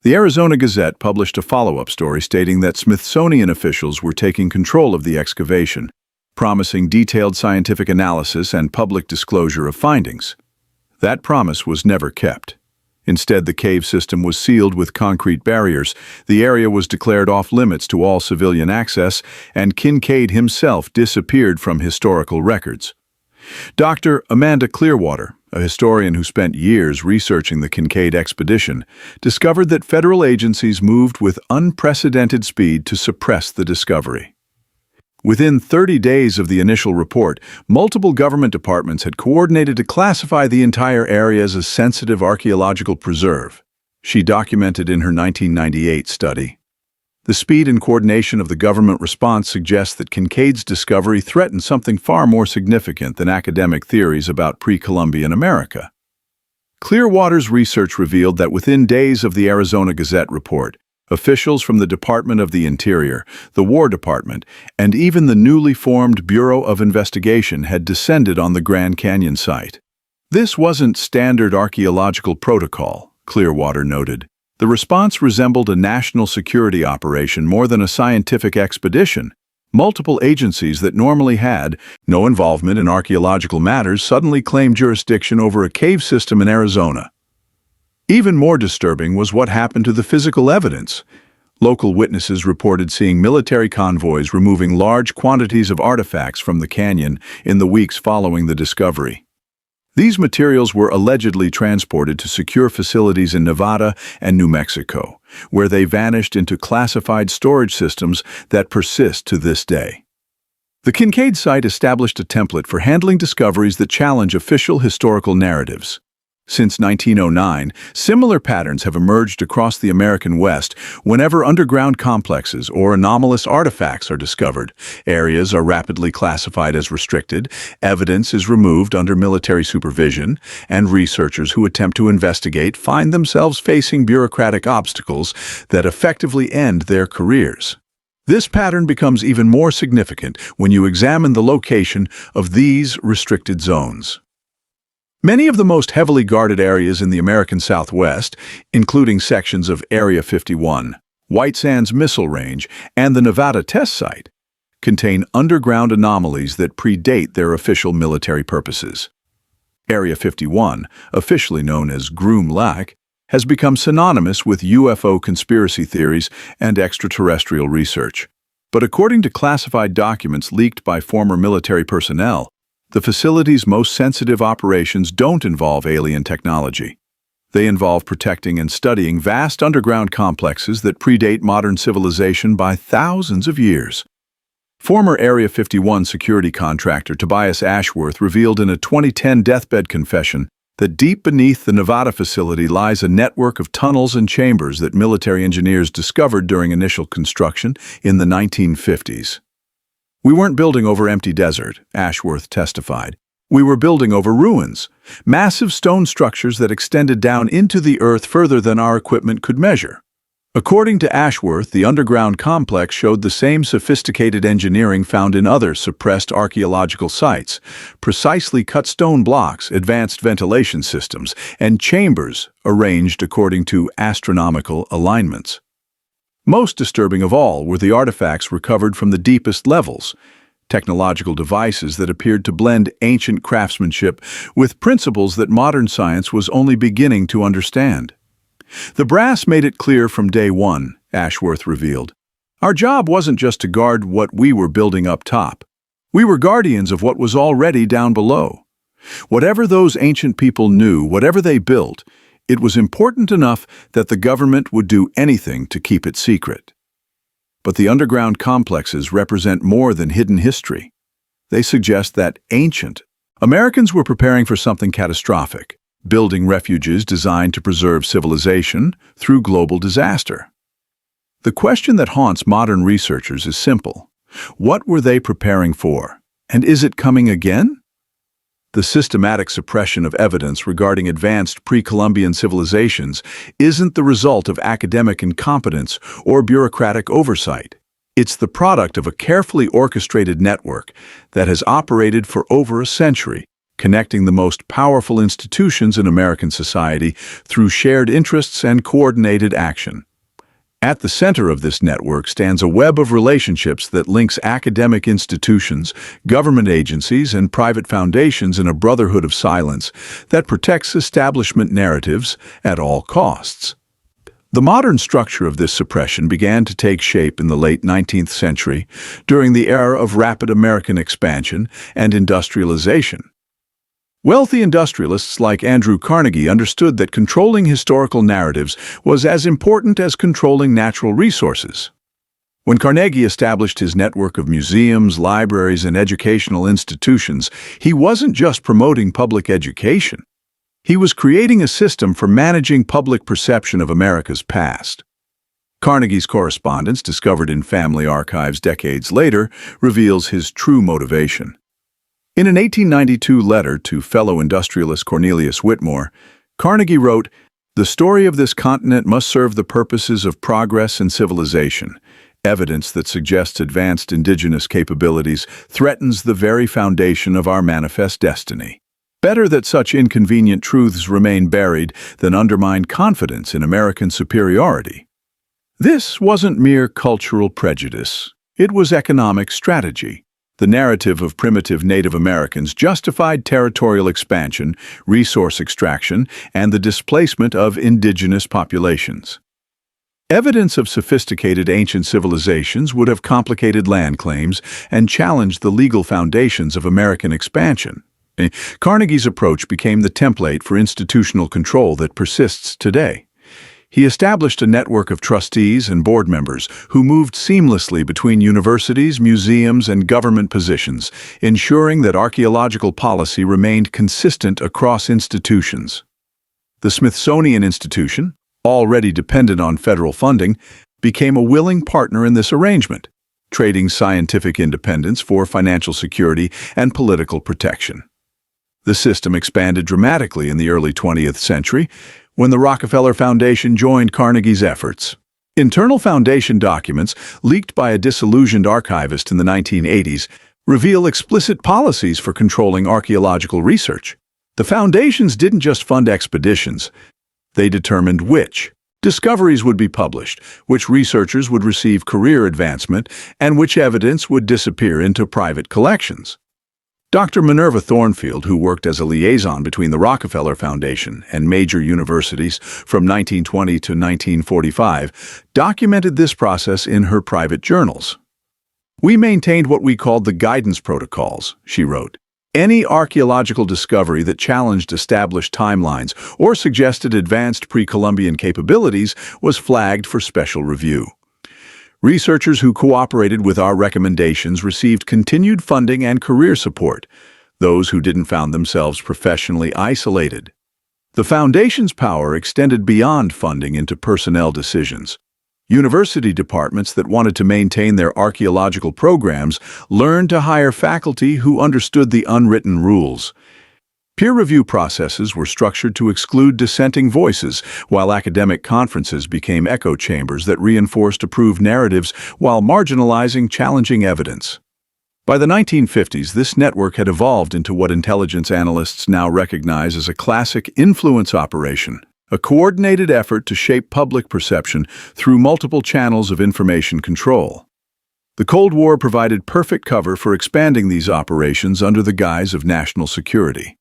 Speaker 1: The Arizona Gazette published a follow-up story stating that Smithsonian officials were taking control of the excavation, promising detailed scientific analysis and public disclosure of findings. That promise was never kept. Instead, the cave system was sealed with concrete barriers, the area was declared off-limits to all civilian access, and Kincaid himself disappeared from historical records. Dr. Amanda Clearwater, a historian who spent years researching the Kincaid expedition, discovered that federal agencies moved with unprecedented speed to suppress the discovery. Within 30 days of the initial report, multiple government departments had coordinated to classify the entire area as a sensitive archaeological preserve, she documented in her 1998 study. The speed and coordination of the government response suggests that Kincaid's discovery threatened something far more significant than academic theories about pre-Columbian America. Clearwater's research revealed that within days of the Arizona Gazette report, officials from the Department of the Interior, the War Department, and even the newly formed Bureau of Investigation had descended on the Grand Canyon site. This wasn't standard archaeological protocol, Clearwater noted. The response resembled a national security operation more than a scientific expedition. Multiple agencies that normally had no involvement in archaeological matters suddenly claimed jurisdiction over a cave system in Arizona. Even more disturbing was what happened to the physical evidence. Local witnesses reported seeing military convoys removing large quantities of artifacts from the canyon in the weeks following the discovery. These materials were allegedly transported to secure facilities in Nevada and New Mexico, where they vanished into classified storage systems that persist to this day. The Kincaid site established a template for handling discoveries that challenge official historical narratives. Since 1909, similar patterns have emerged across the American West whenever underground complexes or anomalous artifacts are discovered. Areas are rapidly classified as restricted, evidence is removed under military supervision, and researchers who attempt to investigate find themselves facing bureaucratic obstacles that effectively end their careers. This pattern becomes even more significant when you examine the location of these restricted zones. Many of the most heavily guarded areas in the American Southwest, including sections of Area 51, White Sands Missile Range, and the Nevada Test Site, contain underground anomalies that predate their official military purposes. Area 51, officially known as Groom Lake, has become synonymous with UFO conspiracy theories and extraterrestrial research. But according to classified documents leaked by former military personnel, the facility's most sensitive operations don't involve alien technology. They involve protecting and studying vast underground complexes that predate modern civilization by thousands of years. Former Area 51 security contractor Tobias Ashworth revealed in a 2010 deathbed confession that deep beneath the Nevada facility lies a network of tunnels and chambers that military engineers discovered during initial construction in the 1950s. "We weren't building over empty desert," Ashworth testified. "We were building over ruins, massive stone structures that extended down into the earth further than our equipment could measure." According to Ashworth, the underground complex showed the same sophisticated engineering found in other suppressed archaeological sites: precisely cut stone blocks, advanced ventilation systems, and chambers arranged according to astronomical alignments. Most disturbing of all were the artifacts recovered from the deepest levels, technological devices that appeared to blend ancient craftsmanship with principles that modern science was only beginning to understand. "The brass made it clear from day one," Ashworth revealed. "Our job wasn't just to guard what we were building up top. We were guardians of what was already down below. Whatever those ancient people knew, whatever they built, it was important enough that the government would do anything to keep it secret." But the underground complexes represent more than hidden history. They suggest that ancient Americans were preparing for something catastrophic, building refuges designed to preserve civilization through global disaster. The question that haunts modern researchers is simple. What were they preparing for? And is it coming again? The systematic suppression of evidence regarding advanced pre-Columbian civilizations isn't the result of academic incompetence or bureaucratic oversight. It's the product of a carefully orchestrated network that has operated for over a century, connecting the most powerful institutions in American society through shared interests and coordinated action. At the center of this network stands a web of relationships that links academic institutions, government agencies, and private foundations in a brotherhood of silence that protects establishment narratives at all costs. The modern structure of this suppression began to take shape in the late 19th century during the era of rapid American expansion and industrialization. Wealthy industrialists like Andrew Carnegie understood that controlling historical narratives was as important as controlling natural resources. When Carnegie established his network of museums, libraries, and educational institutions, he wasn't just promoting public education. He was creating a system for managing public perception of America's past. Carnegie's correspondence, discovered in family archives decades later, reveals his true motivation. In an 1892 letter to fellow industrialist Cornelius Whitmore, Carnegie wrote, "The story of this continent must serve the purposes of progress and civilization. Evidence that suggests advanced indigenous capabilities threatens the very foundation of our manifest destiny. Better that such inconvenient truths remain buried than undermine confidence in American superiority." This wasn't mere cultural prejudice. It was economic strategy. The narrative of primitive Native Americans justified territorial expansion, resource extraction, and the displacement of indigenous populations. Evidence of sophisticated ancient civilizations would have complicated land claims and challenged the legal foundations of American expansion. Carnegie's approach became the template for institutional control that persists today. He established a network of trustees and board members who moved seamlessly between universities, museums, and government positions, ensuring that archaeological policy remained consistent across institutions. The Smithsonian Institution, already dependent on federal funding, became a willing partner in this arrangement, trading scientific independence for financial security and political protection. The system expanded dramatically in the early 20th century, when the Rockefeller Foundation joined Carnegie's efforts. Internal foundation documents, leaked by a disillusioned archivist in the 1980s, reveal explicit policies for controlling archaeological research. The foundations didn't just fund expeditions. They determined which discoveries would be published, which researchers would receive career advancement, and which evidence would disappear into private collections. Dr. Minerva Thornfield, who worked as a liaison between the Rockefeller Foundation and major universities from 1920 to 1945, documented this process in her private journals. "We maintained what we called the guidance protocols," she wrote. Any archaeological discovery that challenged established timelines or suggested advanced pre-Columbian capabilities was flagged for special review. Researchers who cooperated with our recommendations received continued funding and career support. Those who didn't found themselves professionally isolated. The Foundation's power extended beyond funding into personnel decisions. University departments that wanted to maintain their archaeological programs learned to hire faculty who understood the unwritten rules. Peer review processes were structured to exclude dissenting voices, while academic conferences became echo chambers that reinforced approved narratives while marginalizing challenging evidence. By the 1950s, this network had evolved into what intelligence analysts now recognize as a classic influence operation, a coordinated effort to shape public perception through multiple channels of information control. The Cold War provided perfect cover for expanding these operations under the guise of national security.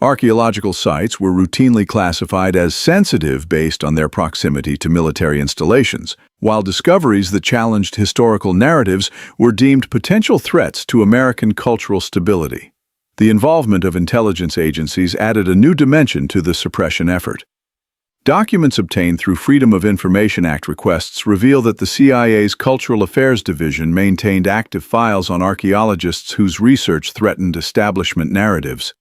Speaker 1: Archaeological sites were routinely classified as sensitive based on their proximity to military installations, while discoveries that challenged historical narratives were deemed potential threats to American cultural stability. The involvement of intelligence agencies added a new dimension to the suppression effort. Documents obtained through Freedom of Information Act requests reveal that the CIA's Cultural Affairs Division maintained active files on archaeologists whose research threatened establishment narratives.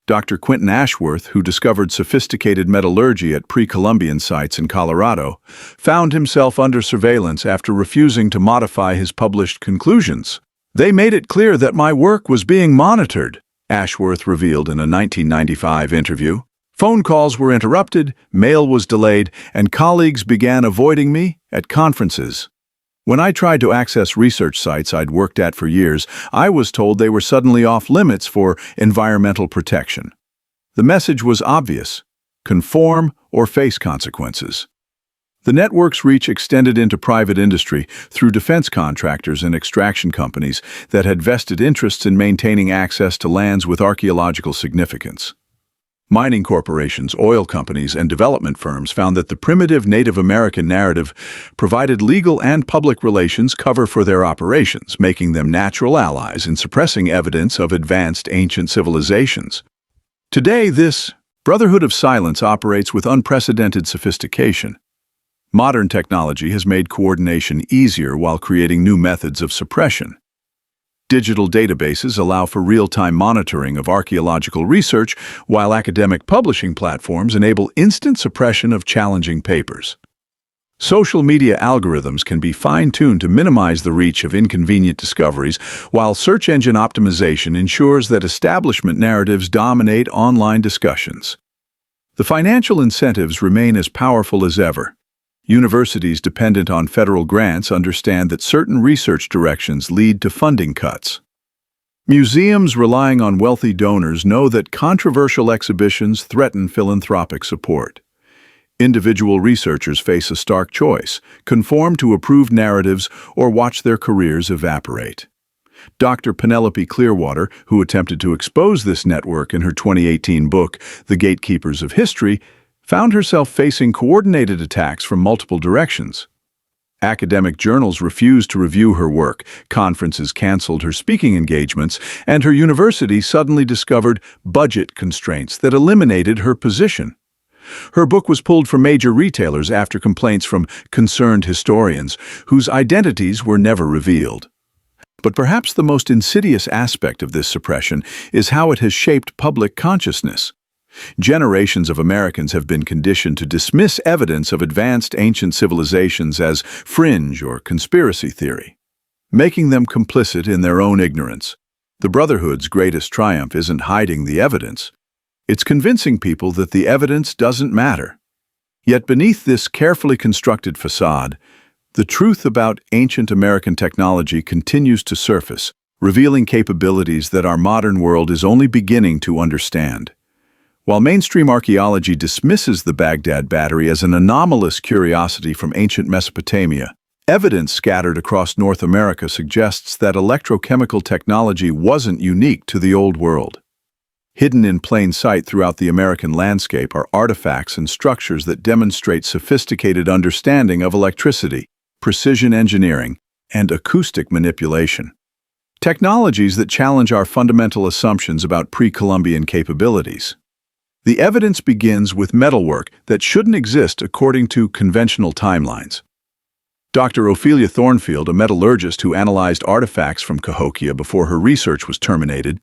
Speaker 1: Dr. Quentin Ashworth, who discovered sophisticated metallurgy at pre-Columbian sites in Colorado, found himself under surveillance after refusing to modify his published conclusions. "They made it clear that my work was being monitored," Ashworth revealed in a 1995 interview. "Phone calls were interrupted, mail was delayed, and colleagues began avoiding me at conferences. When I tried to access research sites I'd worked at for years, I was told they were suddenly off limits for environmental protection. The message was obvious: conform or face consequences." The network's reach extended into private industry through defense contractors and extraction companies that had vested interests in maintaining access to lands with archaeological significance. Mining corporations, oil companies, and development firms found that the primitive Native American narrative provided legal and public relations cover for their operations, making them natural allies in suppressing evidence of advanced ancient civilizations. Today, this Brotherhood of Silence operates with unprecedented sophistication. Modern technology has made coordination easier while creating new methods of suppression. Digital databases allow for real-time monitoring of archaeological research, while academic publishing platforms enable instant suppression of challenging papers. Social media algorithms can be fine-tuned to minimize the reach of inconvenient discoveries, while search engine optimization ensures that establishment narratives dominate online discussions. The financial incentives remain as powerful as ever. Universities dependent on federal grants understand that certain research directions lead to funding cuts. Museums relying on wealthy donors know that controversial exhibitions threaten philanthropic support. Individual researchers face a stark choice: conform to approved narratives or watch their careers evaporate. Dr. Penelope Clearwater, who attempted to expose this network in her 2018 book, The Gatekeepers of History, found herself facing coordinated attacks from multiple directions. Academic journals refused to review her work, conferences canceled her speaking engagements, and her university suddenly discovered budget constraints that eliminated her position. Her book was pulled from major retailers after complaints from concerned historians, whose identities were never revealed. But perhaps the most insidious aspect of this suppression is how it has shaped public consciousness. Generations of Americans have been conditioned to dismiss evidence of advanced ancient civilizations as fringe or conspiracy theory, making them complicit in their own ignorance. The Brotherhood's greatest triumph isn't hiding the evidence. It's convincing people that the evidence doesn't matter. Yet beneath this carefully constructed facade, the truth about ancient American technology continues to surface, revealing capabilities that our modern world is only beginning to understand. While mainstream archaeology dismisses the Baghdad Battery as an anomalous curiosity from ancient Mesopotamia, evidence scattered across North America suggests that electrochemical technology wasn't unique to the Old World. Hidden in plain sight throughout the American landscape are artifacts and structures that demonstrate sophisticated understanding of electricity, precision engineering, and acoustic manipulation. technologies that challenge our fundamental assumptions about pre-Columbian capabilities. The evidence begins with metalwork that shouldn't exist according to conventional timelines. Dr. Ophelia Thornfield, a metallurgist who analyzed artifacts from Cahokia before her research was terminated,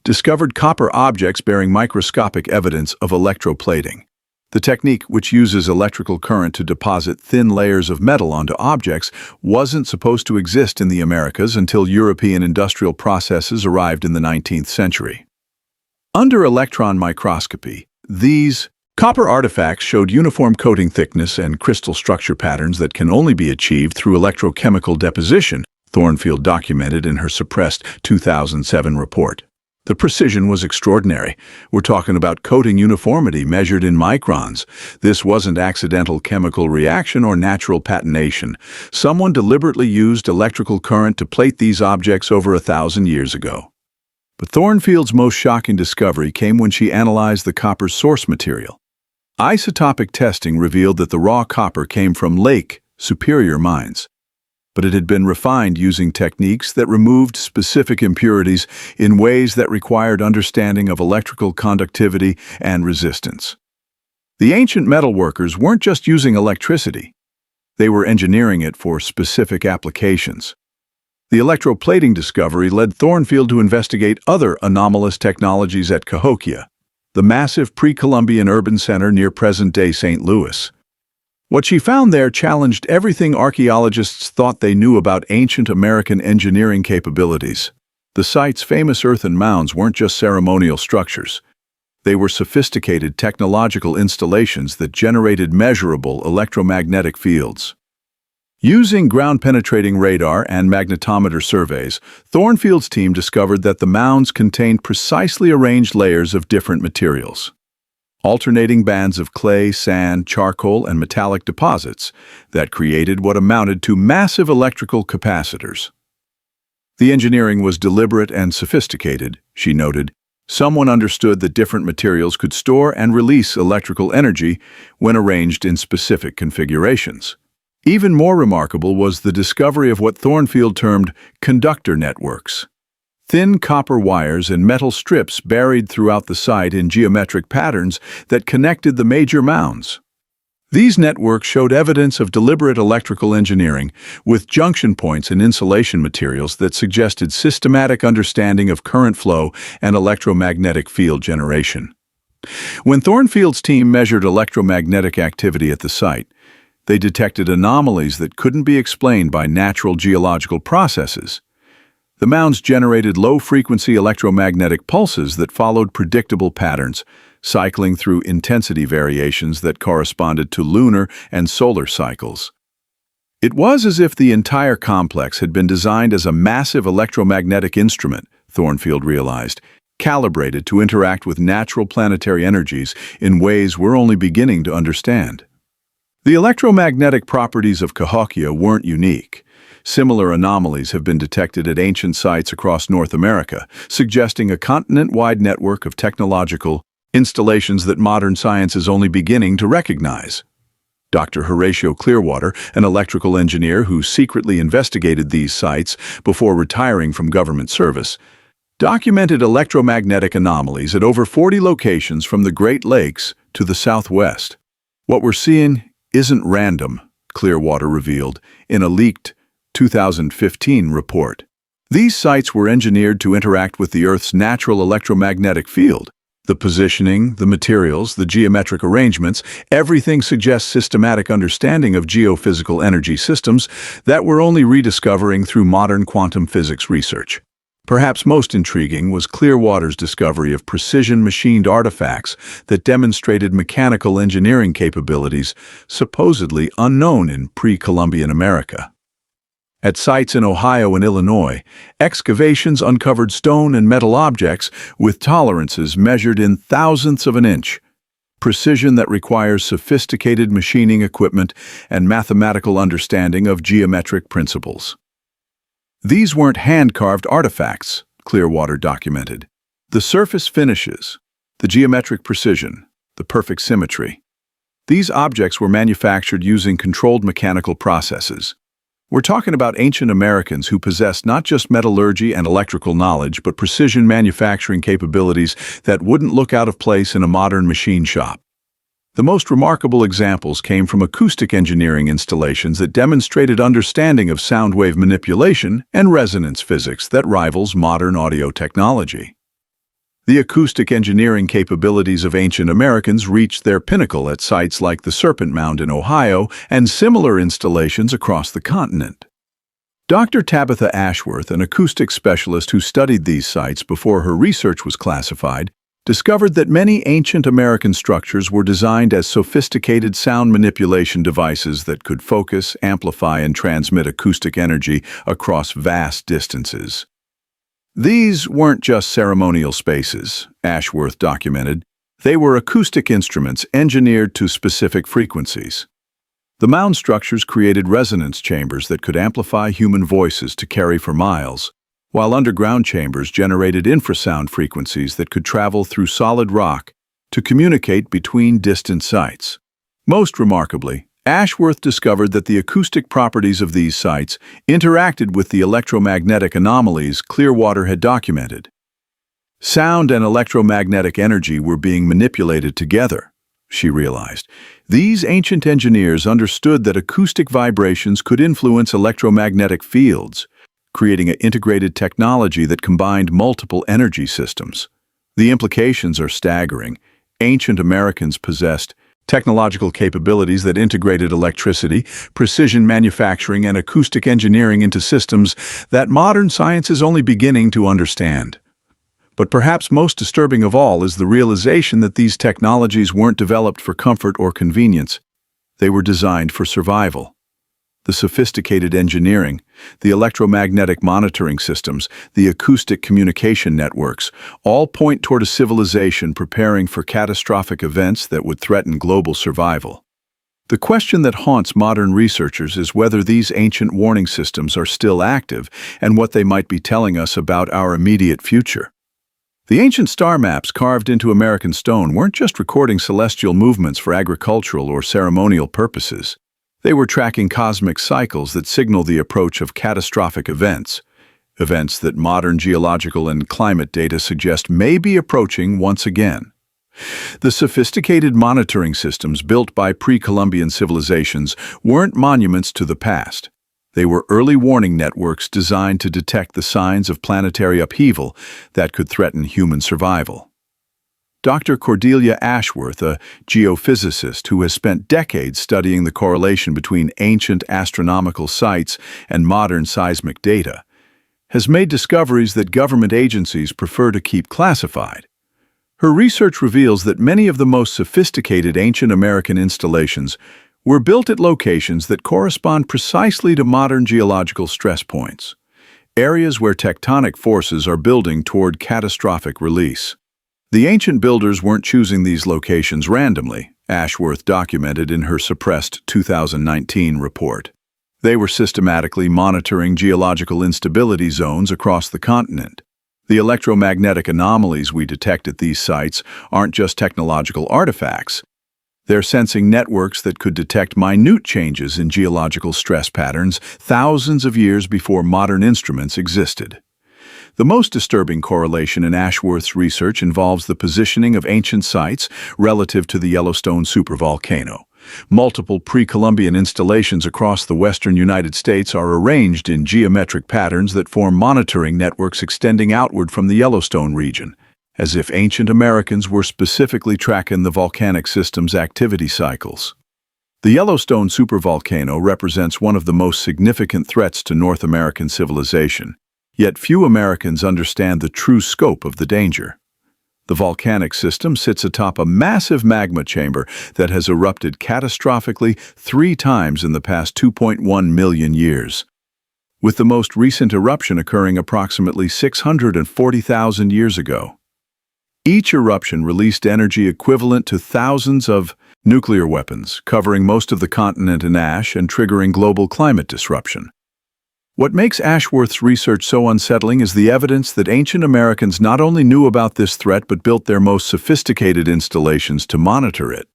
Speaker 1: discovered copper objects bearing microscopic evidence of electroplating. The technique, which uses electrical current to deposit thin layers of metal onto objects, wasn't supposed to exist in the Americas until European industrial processes arrived in the 19th century. Under electron microscopy, these copper artifacts showed uniform coating thickness and crystal structure patterns that can only be achieved through electrochemical deposition, Thornfield documented in her suppressed 2007 report. The precision was extraordinary. We're talking about coating uniformity measured in microns. This wasn't accidental chemical reaction or natural patination. Someone deliberately used electrical current to plate these objects over 1,000 years ago. But Thornfield's most shocking discovery came when she analyzed the copper's source material. Isotopic testing revealed that the raw copper came from Lake Superior mines, but it had been refined using techniques that removed specific impurities in ways that required understanding of electrical conductivity and resistance. The ancient metalworkers weren't just using electricity, they were engineering it for specific applications. The electroplating discovery led Thornfield to investigate other anomalous technologies at Cahokia, the massive pre-Columbian urban center near present-day St. Louis. What she found there challenged everything archaeologists thought they knew about ancient American engineering capabilities. The site's famous earthen mounds weren't just ceremonial structures. They were sophisticated technological installations that generated measurable electromagnetic fields. Using ground-penetrating radar and magnetometer surveys, Thornfield's team discovered that the mounds contained precisely arranged layers of different materials. Alternating bands of clay, sand, charcoal, and metallic deposits that created what amounted to massive electrical capacitors. The engineering was deliberate and sophisticated, she noted. Someone understood that different materials could store and release electrical energy when arranged in specific configurations. Even more remarkable was the discovery of what Thornfield termed conductor networks. Thin copper wires and metal strips buried throughout the site in geometric patterns that connected the major mounds. These networks showed evidence of deliberate electrical engineering, with junction points and insulation materials that suggested systematic understanding of current flow and electromagnetic field generation. When Thornfield's team measured electromagnetic activity at the site, they detected anomalies that couldn't be explained by natural geological processes. The mounds generated low-frequency electromagnetic pulses that followed predictable patterns, cycling through intensity variations that corresponded to lunar and solar cycles. It was as if the entire complex had been designed as a massive electromagnetic instrument, Thornfield realized, calibrated to interact with natural planetary energies in ways we're only beginning to understand. The electromagnetic properties of Cahokia weren't unique. Similar anomalies have been detected at ancient sites across North America, suggesting a continent-wide network of technological installations that modern science is only beginning to recognize. Dr. Horatio Clearwater, an electrical engineer who secretly investigated these sites before retiring from government service, documented electromagnetic anomalies at over 40 locations from the Great Lakes to the southwest. What we're seeing isn't random, Clearwater revealed in a leaked 2015 report. These sites were engineered to interact with the Earth's natural electromagnetic field. The positioning, the materials, the geometric arrangements, everything suggests systematic understanding of geophysical energy systems that we're only rediscovering through modern quantum physics research. Perhaps most intriguing was Clearwater's discovery of precision-machined artifacts that demonstrated mechanical engineering capabilities supposedly unknown in pre-Columbian America. At sites in Ohio and Illinois, excavations uncovered stone and metal objects with tolerances measured in thousandths of an inch, precision that requires sophisticated machining equipment and mathematical understanding of geometric principles. These weren't hand-carved artifacts, Clearwater documented. The surface finishes, the geometric precision, the perfect symmetry. These objects were manufactured using controlled mechanical processes. We're talking about ancient Americans who possessed not just metallurgy and electrical knowledge, but precision manufacturing capabilities that wouldn't look out of place in a modern machine shop. The most remarkable examples came from acoustic engineering installations that demonstrated understanding of sound wave manipulation and resonance physics that rivals modern audio technology. The acoustic engineering capabilities of ancient Americans reached their pinnacle at sites like the Serpent Mound in Ohio and similar installations across the continent. Dr. Tabitha Ashworth, an acoustic specialist who studied these sites before her research was classified, discovered that many ancient American structures were designed as sophisticated sound manipulation devices that could focus, amplify, and transmit acoustic energy across vast distances. These weren't just ceremonial spaces, Ashworth documented. They were acoustic instruments engineered to specific frequencies. The mound structures created resonance chambers that could amplify human voices to carry for miles, while underground chambers generated infrasound frequencies that could travel through solid rock to communicate between distant sites. Most remarkably, Ashworth discovered that the acoustic properties of these sites interacted with the electromagnetic anomalies Clearwater had documented. Sound and electromagnetic energy were being manipulated together, she realized. These ancient engineers understood that acoustic vibrations could influence electromagnetic fields, creating an integrated technology that combined multiple energy systems. The implications are staggering. Ancient Americans possessed technological capabilities that integrated electricity, precision manufacturing, and acoustic engineering into systems that modern science is only beginning to understand. But perhaps most disturbing of all is the realization that these technologies weren't developed for comfort or convenience. They were designed for survival. The sophisticated engineering, the electromagnetic monitoring systems, the acoustic communication networks, all point toward a civilization preparing for catastrophic events that would threaten global survival. The question that haunts modern researchers is whether these ancient warning systems are still active and what they might be telling us about our immediate future. The ancient star maps carved into American stone weren't just recording celestial movements for agricultural or ceremonial purposes. They were tracking cosmic cycles that signal the approach of catastrophic events that modern geological and climate data suggest may be approaching once again. The sophisticated monitoring systems built by pre-Columbian civilizations weren't monuments to the past. They were early warning networks designed to detect the signs of planetary upheaval that could threaten human survival. Dr. Cordelia Ashworth, a geophysicist who has spent decades studying the correlation between ancient astronomical sites and modern seismic data, has made discoveries that government agencies prefer to keep classified. Her research reveals that many of the most sophisticated ancient American installations were built at locations that correspond precisely to modern geological stress points, areas where tectonic forces are building toward catastrophic release. The ancient builders weren't choosing these locations randomly, Ashworth documented in her suppressed 2019 report. They were systematically monitoring geological instability zones across the continent. The electromagnetic anomalies we detect at these sites aren't just technological artifacts. They're sensing networks that could detect minute changes in geological stress patterns thousands of years before modern instruments existed. The most disturbing correlation in Ashworth's research involves the positioning of ancient sites relative to the Yellowstone supervolcano. Multiple pre-Columbian installations across the western United States are arranged in geometric patterns that form monitoring networks extending outward from the Yellowstone region, as if ancient Americans were specifically tracking the volcanic system's activity cycles. The Yellowstone supervolcano represents one of the most significant threats to North American civilization. Yet few Americans understand the true scope of the danger. The volcanic system sits atop a massive magma chamber that has erupted catastrophically 3 times in the past 2.1 million years, with the most recent eruption occurring approximately 640,000 years ago. Each eruption released energy equivalent to thousands of nuclear weapons, covering most of the continent in ash and triggering global climate disruption. What makes Ashworth's research so unsettling is the evidence that ancient Americans not only knew about this threat but built their most sophisticated installations to monitor it.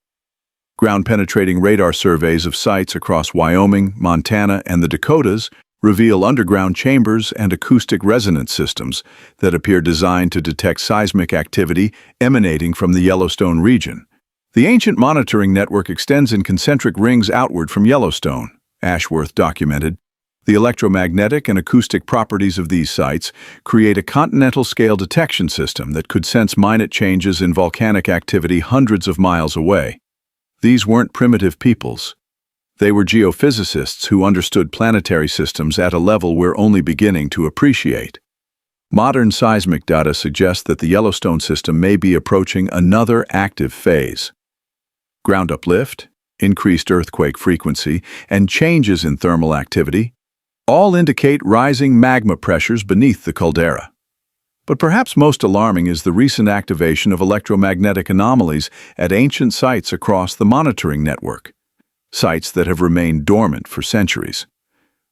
Speaker 1: Ground-penetrating radar surveys of sites across Wyoming, Montana, and the Dakotas reveal underground chambers and acoustic resonance systems that appear designed to detect seismic activity emanating from the Yellowstone region. The ancient monitoring network extends in concentric rings outward from Yellowstone, Ashworth documented. The electromagnetic and acoustic properties of these sites create a continental-scale detection system that could sense minute changes in volcanic activity hundreds of miles away. These weren't primitive peoples. They were geophysicists who understood planetary systems at a level we're only beginning to appreciate. Modern seismic data suggests that the Yellowstone system may be approaching another active phase. Ground uplift, increased earthquake frequency, and changes in thermal activity all indicate rising magma pressures beneath the caldera. But perhaps most alarming is the recent activation of electromagnetic anomalies at ancient sites across the monitoring network, sites that have remained dormant for centuries.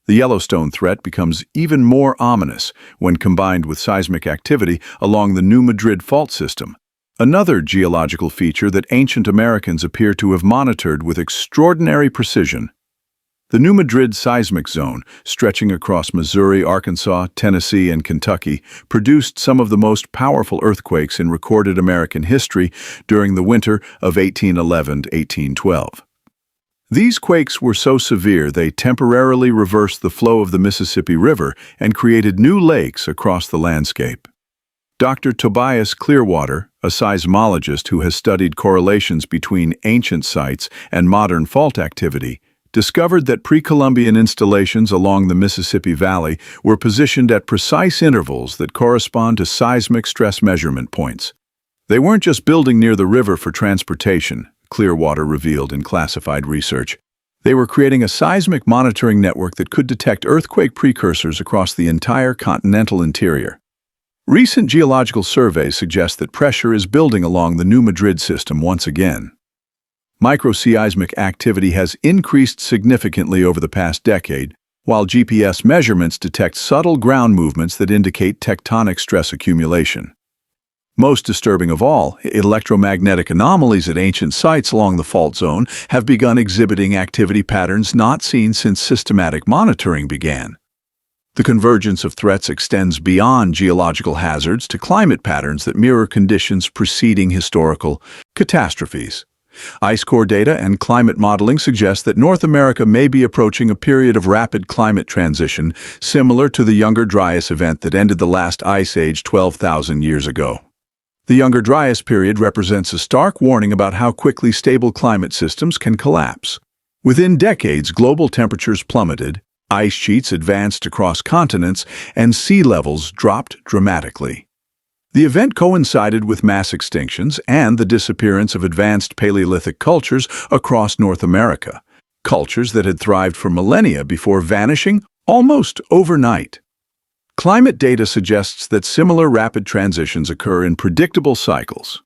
Speaker 1: The Yellowstone threat becomes even more ominous when combined with seismic activity along the New Madrid fault system, another geological feature that ancient Americans appear to have monitored with extraordinary precision. The New Madrid seismic zone, stretching across Missouri, Arkansas, Tennessee, and Kentucky, produced some of the most powerful earthquakes in recorded American history during the winter of 1811-1812. These quakes were so severe they temporarily reversed the flow of the Mississippi River and created new lakes across the landscape. Dr. Tobias Clearwater, a seismologist who has studied correlations between ancient sites and modern fault activity, discovered that pre-Columbian installations along the Mississippi Valley were positioned at precise intervals that correspond to seismic stress measurement points. They weren't just building near the river for transportation, Clearwater revealed in classified research. They were creating a seismic monitoring network that could detect earthquake precursors across the entire continental interior. Recent geological surveys suggest that pressure is building along the New Madrid system once again. Microseismic activity has increased significantly over the past decade, while GPS measurements detect subtle ground movements that indicate tectonic stress accumulation. Most disturbing of all, electromagnetic anomalies at ancient sites along the fault zone have begun exhibiting activity patterns not seen since systematic monitoring began. The convergence of threats extends beyond geological hazards to climate patterns that mirror conditions preceding historical catastrophes. Ice core data and climate modeling suggest that North America may be approaching a period of rapid climate transition, similar to the Younger Dryas event that ended the last ice age 12,000 years ago. The Younger Dryas period represents a stark warning about how quickly stable climate systems can collapse. Within decades, global temperatures plummeted, ice sheets advanced across continents, and sea levels dropped dramatically. The event coincided with mass extinctions and the disappearance of advanced Paleolithic cultures across North America, cultures that had thrived for millennia before vanishing almost overnight. Climate data suggests that similar rapid transitions occur in predictable cycles,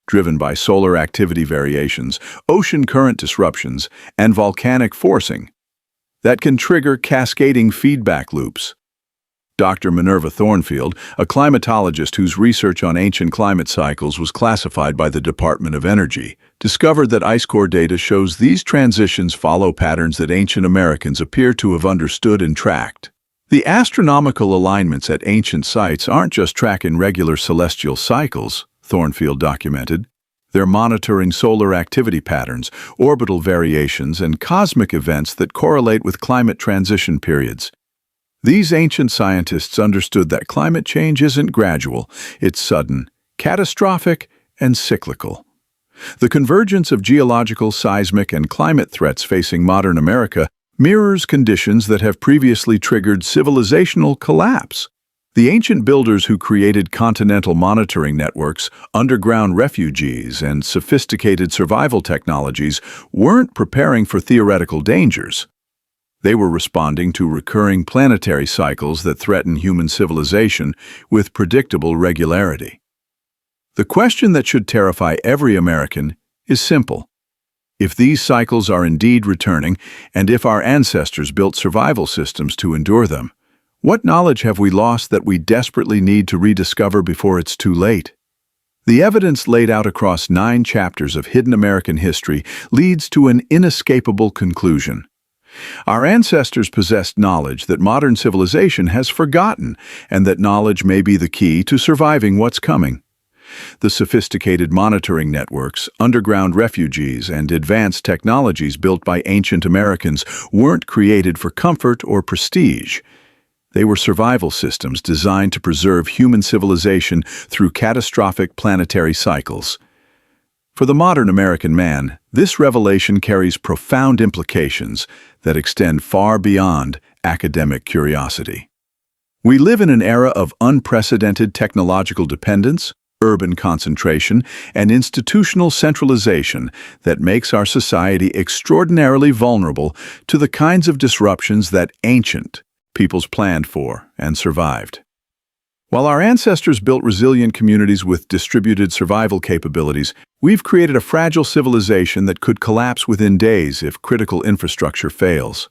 Speaker 1: driven by solar activity variations, ocean current disruptions, and volcanic forcing, that can trigger cascading feedback loops. Dr. Minerva Thornfield, a climatologist whose research on ancient climate cycles was classified by the Department of Energy, discovered that ice core data shows these transitions follow patterns that ancient Americans appear to have understood and tracked. The astronomical alignments at ancient sites aren't just tracking regular celestial cycles, Thornfield documented. They're monitoring solar activity patterns, orbital variations, and cosmic events that correlate with climate transition periods. These ancient scientists understood that climate change isn't gradual, it's sudden, catastrophic, and cyclical. The convergence of geological, seismic, and climate threats facing modern America mirrors conditions that have previously triggered civilizational collapse. The ancient builders who created continental monitoring networks, underground refugees, and sophisticated survival technologies weren't preparing for theoretical dangers. They were responding to recurring planetary cycles that threaten human civilization with predictable regularity. The question that should terrify every American is simple. If these cycles are indeed returning, and if our ancestors built survival systems to endure them, what knowledge have we lost that we desperately need to rediscover before it's too late? The evidence laid out across 9 chapters of hidden American history leads to an inescapable conclusion. Our ancestors possessed knowledge that modern civilization has forgotten, and that knowledge may be the key to surviving what's coming. The sophisticated monitoring networks, underground refuges, and advanced technologies built by ancient Americans weren't created for comfort or prestige. They were survival systems designed to preserve human civilization through catastrophic planetary cycles. For the modern American man, this revelation carries profound implications that extend far beyond academic curiosity. We live in an era of unprecedented technological dependence, urban concentration, and institutional centralization that makes our society extraordinarily vulnerable to the kinds of disruptions that ancient peoples planned for and survived. While our ancestors built resilient communities with distributed survival capabilities, we've created a fragile civilization that could collapse within days if critical infrastructure fails.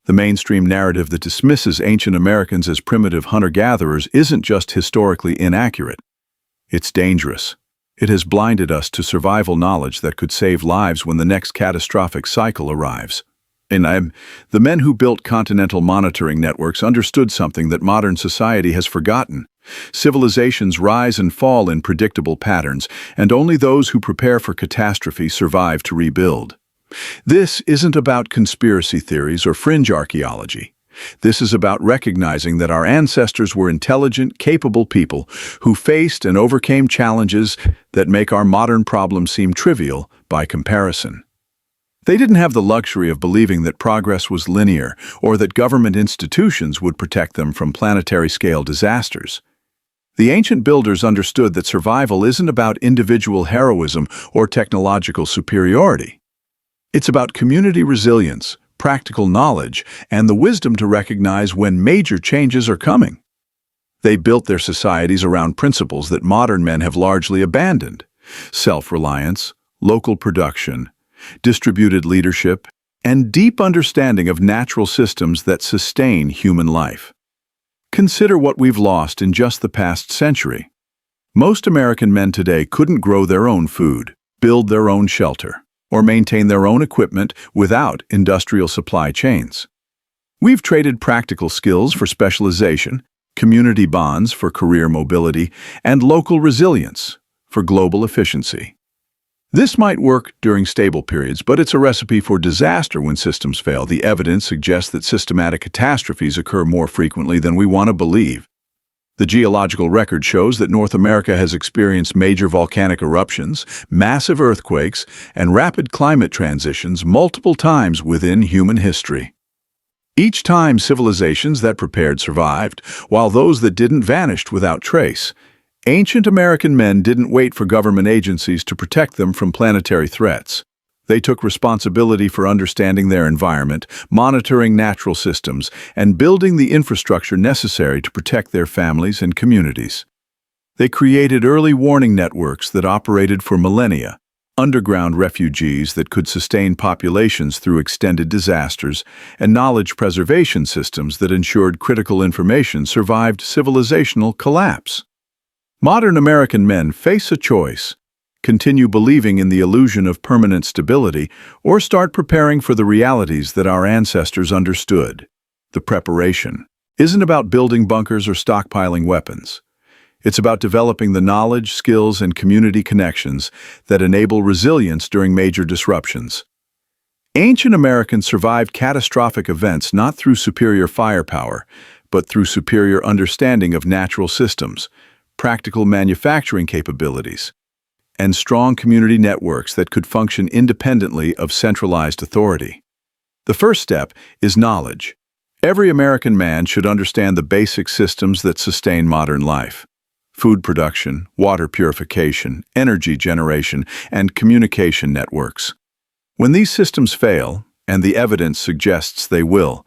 Speaker 1: The mainstream narrative that dismisses ancient Americans as primitive hunter-gatherers isn't just historically inaccurate. It's dangerous. It has blinded us to survival knowledge that could save lives when the next catastrophic cycle arrives. The men who built continental monitoring networks understood something that modern society has forgotten. Civilizations rise and fall in predictable patterns, and only those who prepare for catastrophe survive to rebuild. This isn't about conspiracy theories or fringe archaeology. This is about recognizing that our ancestors were intelligent, capable people who faced and overcame challenges that make our modern problems seem trivial by comparison. They didn't have the luxury of believing that progress was linear or that government institutions would protect them from planetary-scale disasters. The ancient builders understood that survival isn't about individual heroism or technological superiority. It's about community resilience, practical knowledge, and the wisdom to recognize when major changes are coming. They built their societies around principles that modern men have largely abandoned: self-reliance, local production, distributed leadership, and deep understanding of natural systems that sustain human life. Consider what we've lost in just the past century. Most American men today couldn't grow their own food, build their own shelter, or maintain their own equipment without industrial supply chains. We've traded practical skills for specialization, community bonds for career mobility, and local resilience for global efficiency. This might work during stable periods, but it's a recipe for disaster when systems fail. The evidence suggests that systematic catastrophes occur more frequently than we want to believe. The geological record shows that North America has experienced major volcanic eruptions, massive earthquakes, and rapid climate transitions multiple times within human history. Each time, civilizations that prepared survived, while those that didn't vanished without trace. Ancient American men didn't wait for government agencies to protect them from planetary threats. They took responsibility for understanding their environment, monitoring natural systems, and building the infrastructure necessary to protect their families and communities. They created early warning networks that operated for millennia, underground refugees that could sustain populations through extended disasters, and knowledge preservation systems that ensured critical information survived civilizational collapse. Modern American men face a choice: continue believing in the illusion of permanent stability, or start preparing for the realities that our ancestors understood. The preparation isn't about building bunkers or stockpiling weapons. It's about developing the knowledge, skills, and community connections that enable resilience during major disruptions. Ancient Americans survived catastrophic events not through superior firepower, but through superior understanding of natural systems, practical manufacturing capabilities, and strong community networks that could function independently of centralized authority. The first step is knowledge. Every American man should understand the basic systems that sustain modern life: food production, water purification, energy generation, and communication networks. When these systems fail, and the evidence suggests they will,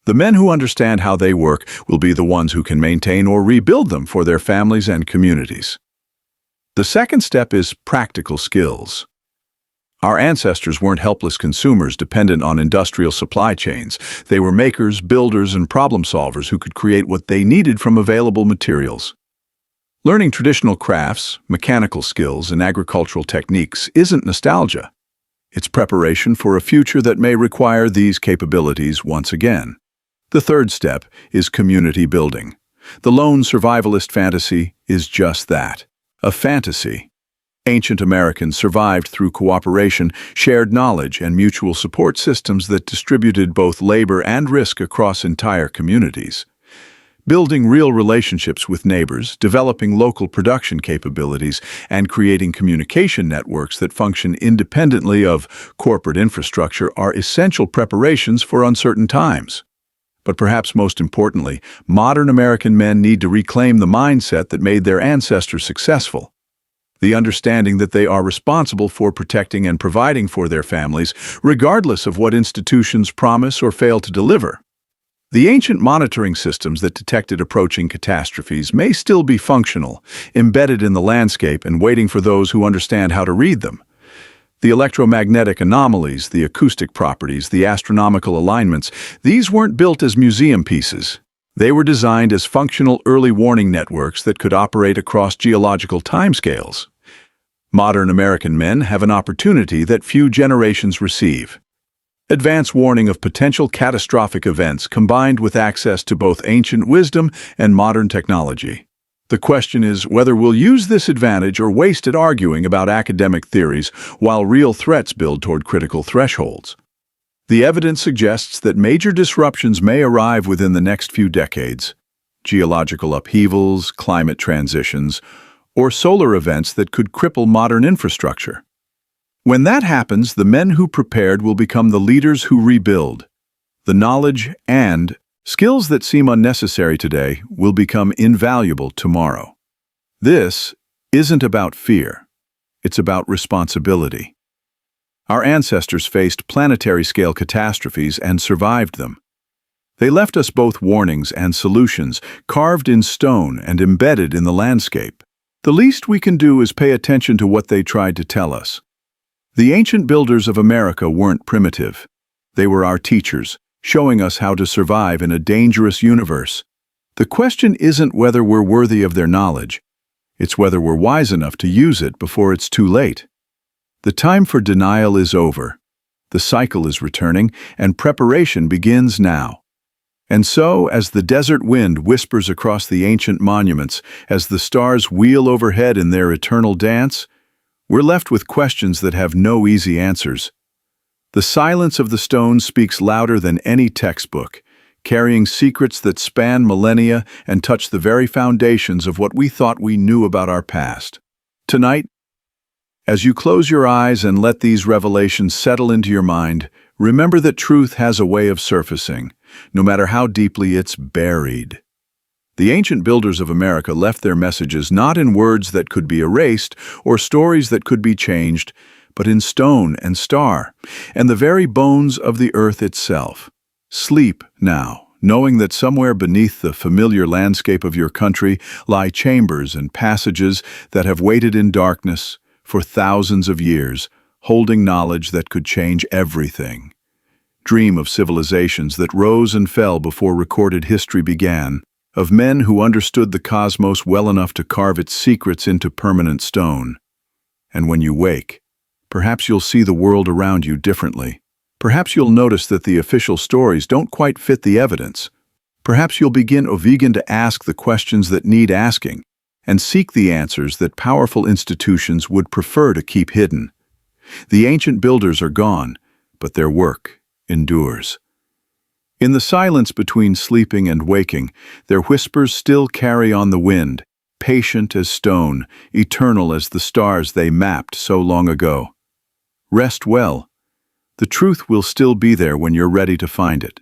Speaker 1: the men who understand how they work will be the ones who can maintain or rebuild them for their families and communities. The second step is practical skills. Our ancestors weren't helpless consumers dependent on industrial supply chains. They were makers, builders, and problem solvers who could create what they needed from available materials. Learning traditional crafts, mechanical skills, and agricultural techniques isn't nostalgia. It's preparation for a future that may require these capabilities once again. The third step is community building. The lone survivalist fantasy is just that, a fantasy. Ancient Americans survived through cooperation, shared knowledge, and mutual support systems that distributed both labor and risk across entire communities. Building real relationships with neighbors, developing local production capabilities, and creating communication networks that function independently of corporate infrastructure are essential preparations for uncertain times. But perhaps most importantly, modern American men need to reclaim the mindset that made their ancestors successful. The understanding that they are responsible for protecting and providing for their families, regardless of what institutions promise or fail to deliver. The ancient monitoring systems that detected approaching catastrophes may still be functional, embedded in the landscape and waiting for those who understand how to read them. The electromagnetic anomalies, the acoustic properties, the astronomical alignments, these weren't built as museum pieces. They were designed as functional early warning networks that could operate across geological timescales. Modern American men have an opportunity that few generations receive. Advance warning of potential catastrophic events combined with access to both ancient wisdom and modern technology. The question is whether we'll use this advantage or waste it arguing about academic theories while real threats build toward critical thresholds. The evidence suggests that major disruptions may arrive within the next few decades. Geological upheavals, climate transitions, or solar events that could cripple modern infrastructure. When that happens, the men who prepared will become the leaders who rebuild. The knowledge and skills that seem unnecessary today will become invaluable tomorrow. This isn't about fear. It's about responsibility. Our ancestors faced planetary-scale catastrophes and survived them. They left us both warnings and solutions, carved in stone and embedded in the landscape. The least we can do is pay attention to what they tried to tell us. The ancient builders of America weren't primitive. They were our teachers, showing us how to survive in a dangerous universe. The question isn't whether we're worthy of their knowledge. It's whether we're wise enough to use it before it's too late. The time for denial is over. The cycle is returning, and preparation begins now. And so, as the desert wind whispers across the ancient monuments, as the stars wheel overhead in their eternal dance, we're left with questions that have no easy answers. The silence of the stone speaks louder than any textbook, carrying secrets that span millennia and touch the very foundations of what we thought we knew about our past. Tonight, as you close your eyes and let these revelations settle into your mind, remember that truth has a way of surfacing, no matter how deeply it's buried. The ancient builders of America left their messages not in words that could be erased or stories that could be changed, but in stone and star, and the very bones of the earth itself. Sleep now, knowing that somewhere beneath the familiar landscape of your country lie chambers and passages that have waited in darkness for thousands of years, holding knowledge that could change everything. Dream of civilizations that rose and fell before recorded history began, of men who understood the cosmos well enough to carve its secrets into permanent stone. And when you wake, perhaps you'll see the world around you differently. Perhaps you'll notice that the official stories don't quite fit the evidence. Perhaps you'll begin to ask the questions that need asking, and seek the answers that powerful institutions would prefer to keep hidden. The ancient builders are gone, but their work endures. In the silence between sleeping and waking, their whispers still carry on the wind, patient as stone, eternal as the stars they mapped so long ago. Rest well. The truth will still be there when you're ready to find it.